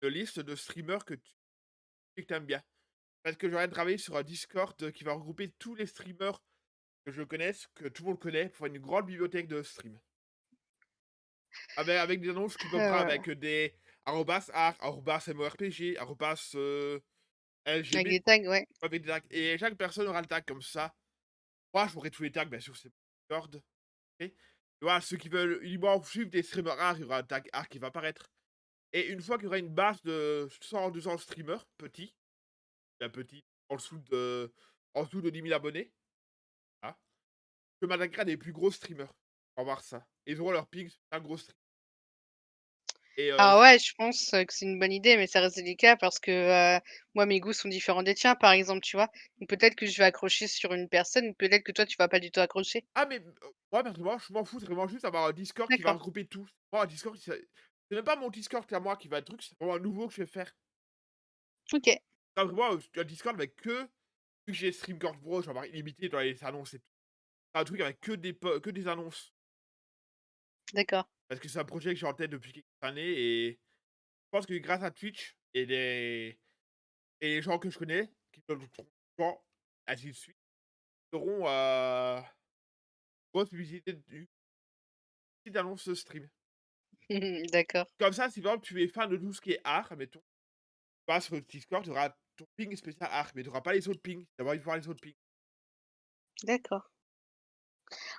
une liste de streamers que tu aimes bien? Parce que j'aurais travaillé sur un Discord qui va regrouper tous les streamers que je connaisse, que tout le monde connaît, pour faire une grande bibliothèque de stream. Avec des annonces qui peuvent prendre Heu, avec des @art, @morpg, avec LGBT, des tags, ouais. avec des tags. Et chaque personne aura le tag comme ça. Moi, j'aurai tous les tags, bien sûr, c'est Discord. OK. Voilà, ceux qui veulent uniquement suivre des streamers rares, il y aura un tag art qui va apparaître. Et une fois qu'il y aura une base de 100-200 streamers petits, bien petits, en dessous de 10 000 abonnés, voilà, je m'attaquerai à des plus gros streamers. On va voir ça. Et ils auront leur ping sur un gros stream. Et Ah ouais, je pense, que c'est une bonne idée, mais ça reste délicat parce que, moi, mes goûts sont différents des tiens, par exemple, tu vois? Donc peut-être que je vais accrocher sur une personne, peut-être que toi, tu vas pas du tout accrocher. ah mais moi personnellement, je m'en fous, c'est vraiment juste avoir un Discord qui va D'accord, regrouper tout. Moi, un Discord, c'est même pas mon Discord à moi qui va être truc, c'est vraiment un nouveau que je vais faire. OK, Non, vraiment, un Discord avec vu que j'ai Streamcord Pro, je vais avoir illimité dans les annonces et tout. Un truc avec que des annonces. d'accord. Parce que c'est un projet que j'ai en tête depuis quelques années et je pense que grâce à Twitch et les gens que je connais, qui sont gens, ainsi de suite, auront, grosse publicité du site d'annonce stream. D'accord. Comme ça, si par exemple tu es fan de tout ce qui est art, admettons, vas sur le Discord, tu auras ton ping spécial arc, mais tu auras pas les autres pings. Tu vas voir les autres pings. D'accord.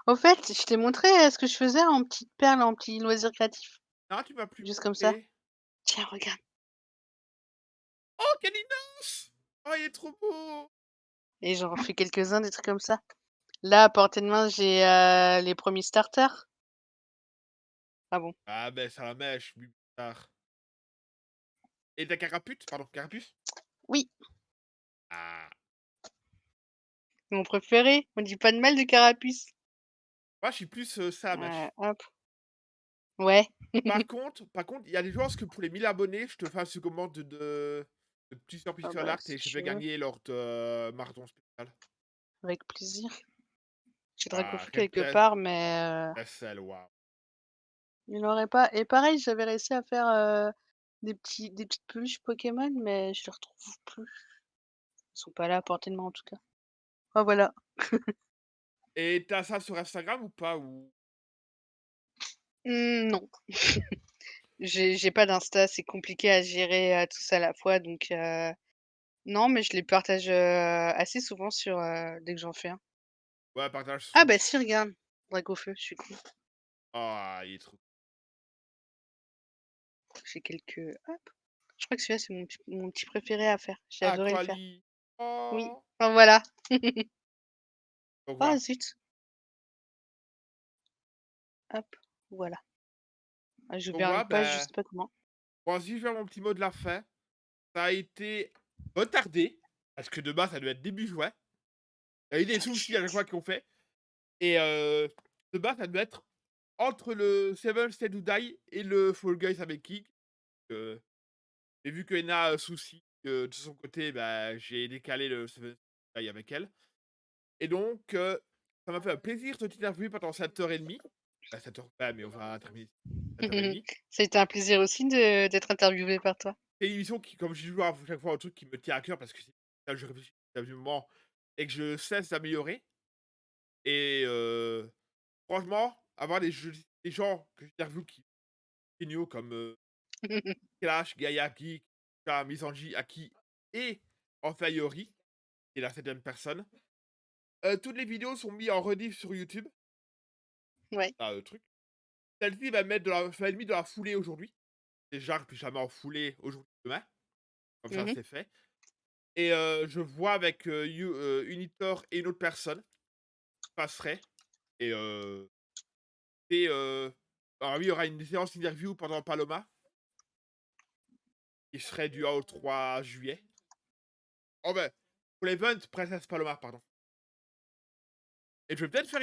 Au fait, je t'ai montré, ce que je faisais en petites perles, en petits loisirs créatifs, Non, tu m'as plus juste comme ça. montré. Tiens, regarde. Oh, Kalinos! Oh, il est trop beau! Et j'en fais quelques-uns, des trucs comme ça. Là, à portée de main, j'ai, les premiers starters. Ah bon? Ah, ben, ça la mèche, Bulbizarre. Et ta carapute? Pardon, carapuce? Oui, Ah. mon préféré. On dit pas de mal de carapuce. Moi, je suis plus, Salamèche. Hop. Ouais. Il y a des chances que pour les 1000 abonnés, je te fasse une commande de plusieurs Ah pixel bah, art si et je tu vais veux, gagner lors de marathon spécial. avec plaisir. J'ai Ah, Dracaufeu rien que quelque part, mais PSL, waouh. il n'aurait pas et pareil, j'avais réussi à faire, des petites peluches Pokémon, mais je les retrouve plus. Ils sont pas là à portée de main, en tout cas. Ah voilà. Et tu as ça sur Instagram ou pas? Ou Non. J'ai pas d'Insta, c'est compliqué à gérer, tout ça à la fois, donc non, mais je les partage, assez souvent sur, dès que j'en fais un. ouais, partage Ah sous. bah si, regarde, Dracofeu, je suis con. Ah, il est trop J'ai quelques hop, je crois que celui-là, c'est mon petit préféré à faire. J'ai ah, adoré le faire. Quali! Oui, Oh! enfin voilà. Donc Ah voilà. zut, hop, voilà. Ah, j'ai Donc ouvert voilà, une page, je ben, sais pas comment. bon, si je vais mon petit mot de la fin, ça a été retardé, parce que de base, ça devait être début juin. Il y a eu des soucis à chaque T'inquiète. fois qu'on fait. Et de base, ça devait être entre le Seven Stay to Die et le Fall Guys avec Kik. Heu, et vu qu'elle a un souci, de son côté, bah, j'ai décalé le Seven Stay to Die avec elle. Et donc ça m'a fait un plaisir de t'interviewer pendant 7h30. Bah, 7h pas, mais on va terminer 7h30. Ça a été un plaisir aussi de d'être interviewé par toi. C'est une émission qui, comme je dis toujours à chaque fois, un truc qui me tient à cœur parce que c'est ça je réfléchis depuis un moment et que je cesse d'améliorer. Et franchement, avoir des gens que j'interviewe qui géniaux comme, Clash, Gaia Geek, Mizanji, Aki et enfin Yori, qui est la 7e personne. Toutes les vidéos sont mises en rediff sur YouTube. Ouais. Ah, truc. Celle-ci va être mise dans la foulée aujourd'hui. Déjà, puis jamais en foulée aujourd'hui, demain. Comme ça, Mmh. c'est fait. Et je vois avec, Unitor et une autre personne, qui passerait. Et alors oui, il y aura une séance interview pendant Paloma, qui serait du 1 au 3 juillet. Oh ben, pour l'event Princess Paloma, pardon. Et je vais peut-être faire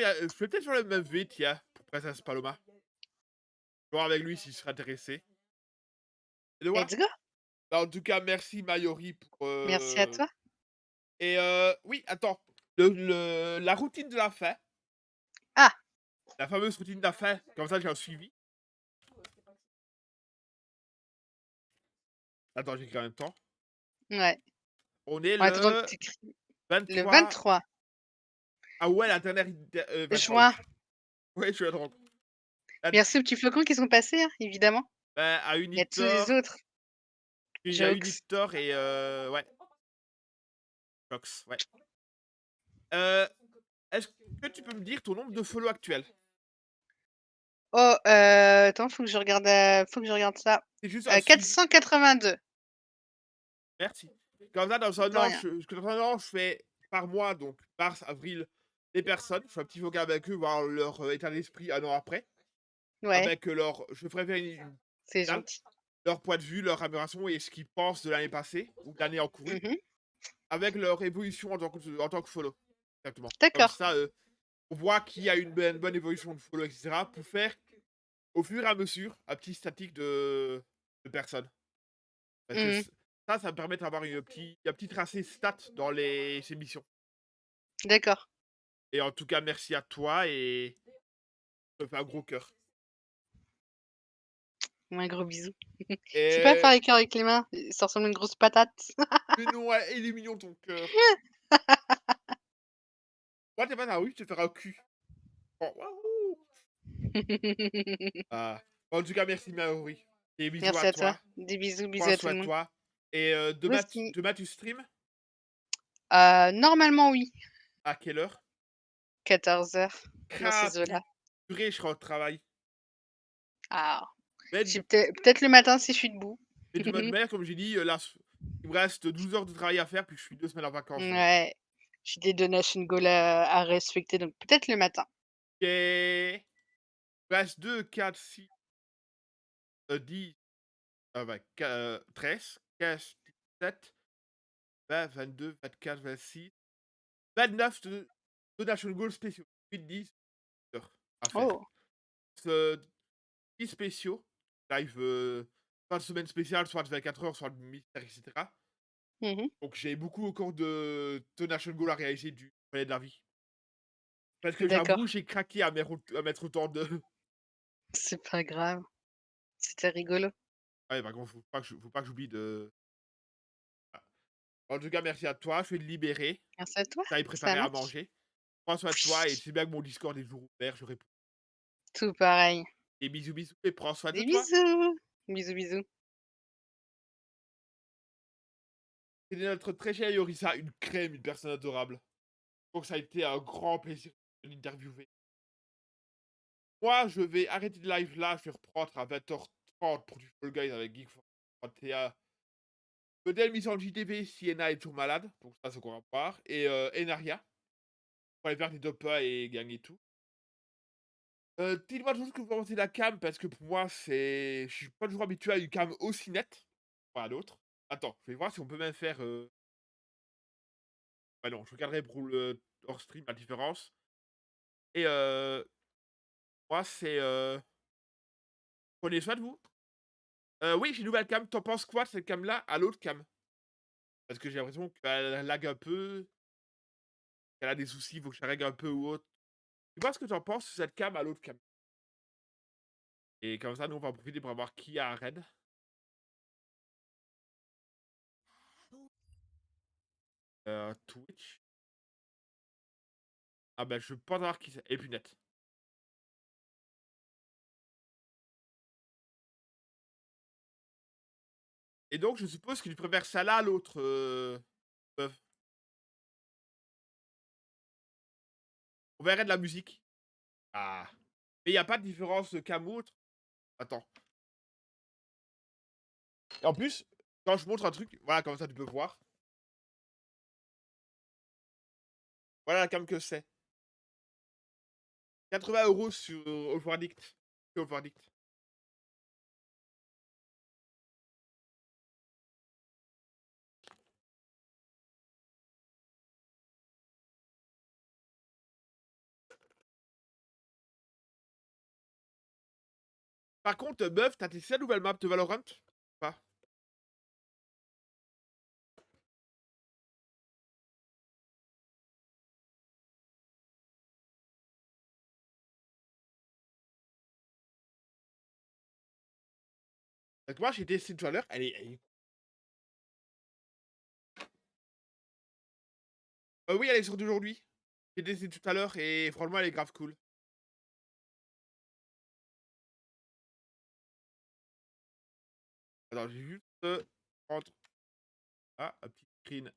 le même V, tiens, pour Princess Paloma. Voir avec lui s'il serait intéressé. Et donc voilà. Let's go. Bah, en tout cas, merci Mayori pour, Merci à toi. et oui, attends, la routine de la fin, Ah! la fameuse routine de la fin, comme ça j'ai un suivi. Attends, j'écris en même temps. Ouais. On est En attendant que le tu écris le 23. 23 Ah ouais, la dernière 23, oui. juin. Ouais, je suis à 30. La Merci aux petits flocons qui sont passés, hein, évidemment. bah, à Il y a tous les Unitor, autres. il y a Jokes. Unitor et ouais, Fox, ouais. Heu, est-ce que tu peux me dire ton nombre de follow actuel? Oh, attends, faut que je regarde ça. C'est juste un suivi. 482. Merci. Comme ça, dans un De an, rien. je fais par mois, donc mars, avril, les personnes. Je fais un petit vocal avec eux, voir leur état d'esprit un an après. Ouais, Avec leur. Je ferai faire une c'est finale, gentil. leur point de vue, leur amélioration et ce qu'ils pensent de l'année passée ou de l'année encourue, Mmh. avec leur évolution en tant que follow. Exactement. Comme D'accord. ça, on voit qui a une bonne évolution de follow, etc. Pour faire, au fur et à mesure, un petit statique de personnes. Parce que Mmh. ça me permet d'avoir un petit tracé stat dans les émissions. D'accord. Et en tout cas, merci à toi et je te fais un gros cœur. Un gros bisou. Tu sais pas faire Et les cœurs avec les mains? Ça ressemble à une grosse patate. mais non, ouais, il est mignon ton cœur. Moi, t'es pas là, oui, je te ferai un cul. Oh, waouh! Ah. En tout cas, merci Maori. Et bisous Merci à à toi. toi. Des bisous, bisous Prends à tout soin le de monde. toi. Et Aussi. demain tu stream? Normalement oui, À quelle heure? 14h dans Ah ces eaux-là. purée, je serai au travail. Ah, Mais je suis peut-être le matin si je suis debout. mais de toute manière, comme j'ai dit, là, il me reste 12 heures de travail à faire, puis je suis 2 semaines en vacances, donc Ouais, j'ai des donation goals à respecter, donc peut-être le matin. OK. Il me reste 2, 4, 6, 10, ouais, 13, 15, 17, 20, 22, 24, 26, 29 de donation goals spéciaux. 8, 10 heures à faire. Oh! Ce 10 spéciaux, live, soit de semaine spéciale, soit de 24 heures, soit de mystère, et cetera. Mmh. Donc j'ai beaucoup encore de donation goal à réaliser du palais de la vie. Parce que D'accord, j'avoue, j'ai craqué à mettre autant de c'est pas grave, c'était rigolo. ouais, par contre, faut pas que j'oublie de voilà. En tout cas, merci à toi, je vais te libérer. Merci à toi, Tu ailles ça préparer à marche. manger. Prends soin de toi et tu sais bien que mon Discord est toujours ouvert, je réponds. Tout pareil. Et bisous, bisous et prends soin de Des toi. bisous. Bisous, bisous. C'était notre très chère Yorissa, une crème, une personne adorable. Donc ça a été un grand plaisir de l'interviewer. Moi, je vais arrêter le live là, je vais reprendre à 20h30 pour du Fall Guys avec Geek for 31. Peut-être mise en JTV si Ena est toujours malade, donc ça c'est encore à voir. Et Enaria, pour aller faire des dopas et gagner tout. Dites-moi toujours ce que vous pensez de la cam, parce que pour moi, je suis pas toujours habitué à une cam aussi nette. Pas à l'autre. Attends, je vais voir si on peut même faire. Bah non, je regarderai pour le hors stream la différence. Et moi, prenez soin de vous. Oui, j'ai une nouvelle cam. T'en penses quoi de cette cam-là à l'autre cam? Parce que j'ai l'impression qu'elle lag un peu, qu'elle a des soucis, il faut que je la règle un peu ou autre. Dis-moi ce que t'en penses de cette cam à l'autre cam. Et comme ça, nous, on va en profiter pour avoir qui a raid. Twitch. Ah ben, je pense avoir qui c'est. Et Punette. Et donc, je suppose que tu préfères ça là à l'autre, meuf. On verrait de la musique. Ah. Mais il y a pas de différence de cam ou autre. Attends. Et en plus, quand je montre un truc, voilà, comme ça tu peux voir. Voilà la cam que c'est. 80 € sur Overdict. Overdict. Par contre, meuf, t'as testé la nouvelle map de Valorant? Pas. Parce que moi, j'ai testé tout à l'heure, oui, elle est sur d'aujourd'hui. J'ai testé tout à l'heure et franchement, elle est grave cool. Alors, j'ai juste prendre un petit screen.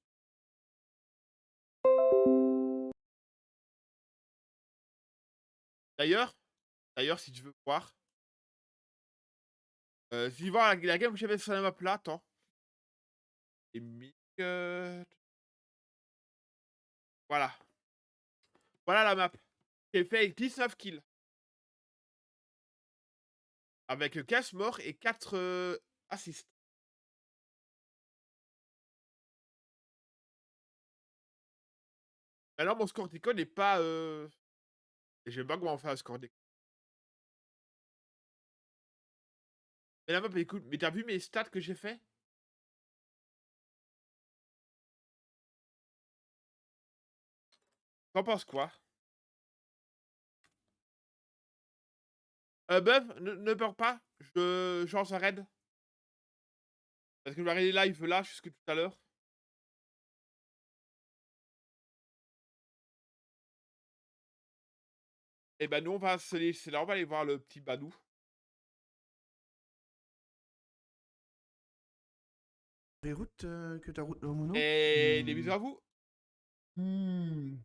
D'ailleurs, si tu veux voir, si tu veux voir la game que j'avais sur la map là, attends. Et voilà. Voilà la map. J'ai fait 19 kills. Avec 15 morts et 4 assists. Alors mon score d'école n'est pas. Et je sais pas comment on fait un score d'école. Mais la map, écoute, mais t'as vu mes stats que j'ai fait? T'en penses quoi? Meuf, ne peur pas, je lance un raid. Parce que je vais arrêter les lives là jusque tout à l'heure. Et ben nous on va se laisser là, on va aller voir le petit Badou. Beyrouth, que ta route au Mono? Et des bisous à vous. Hmm.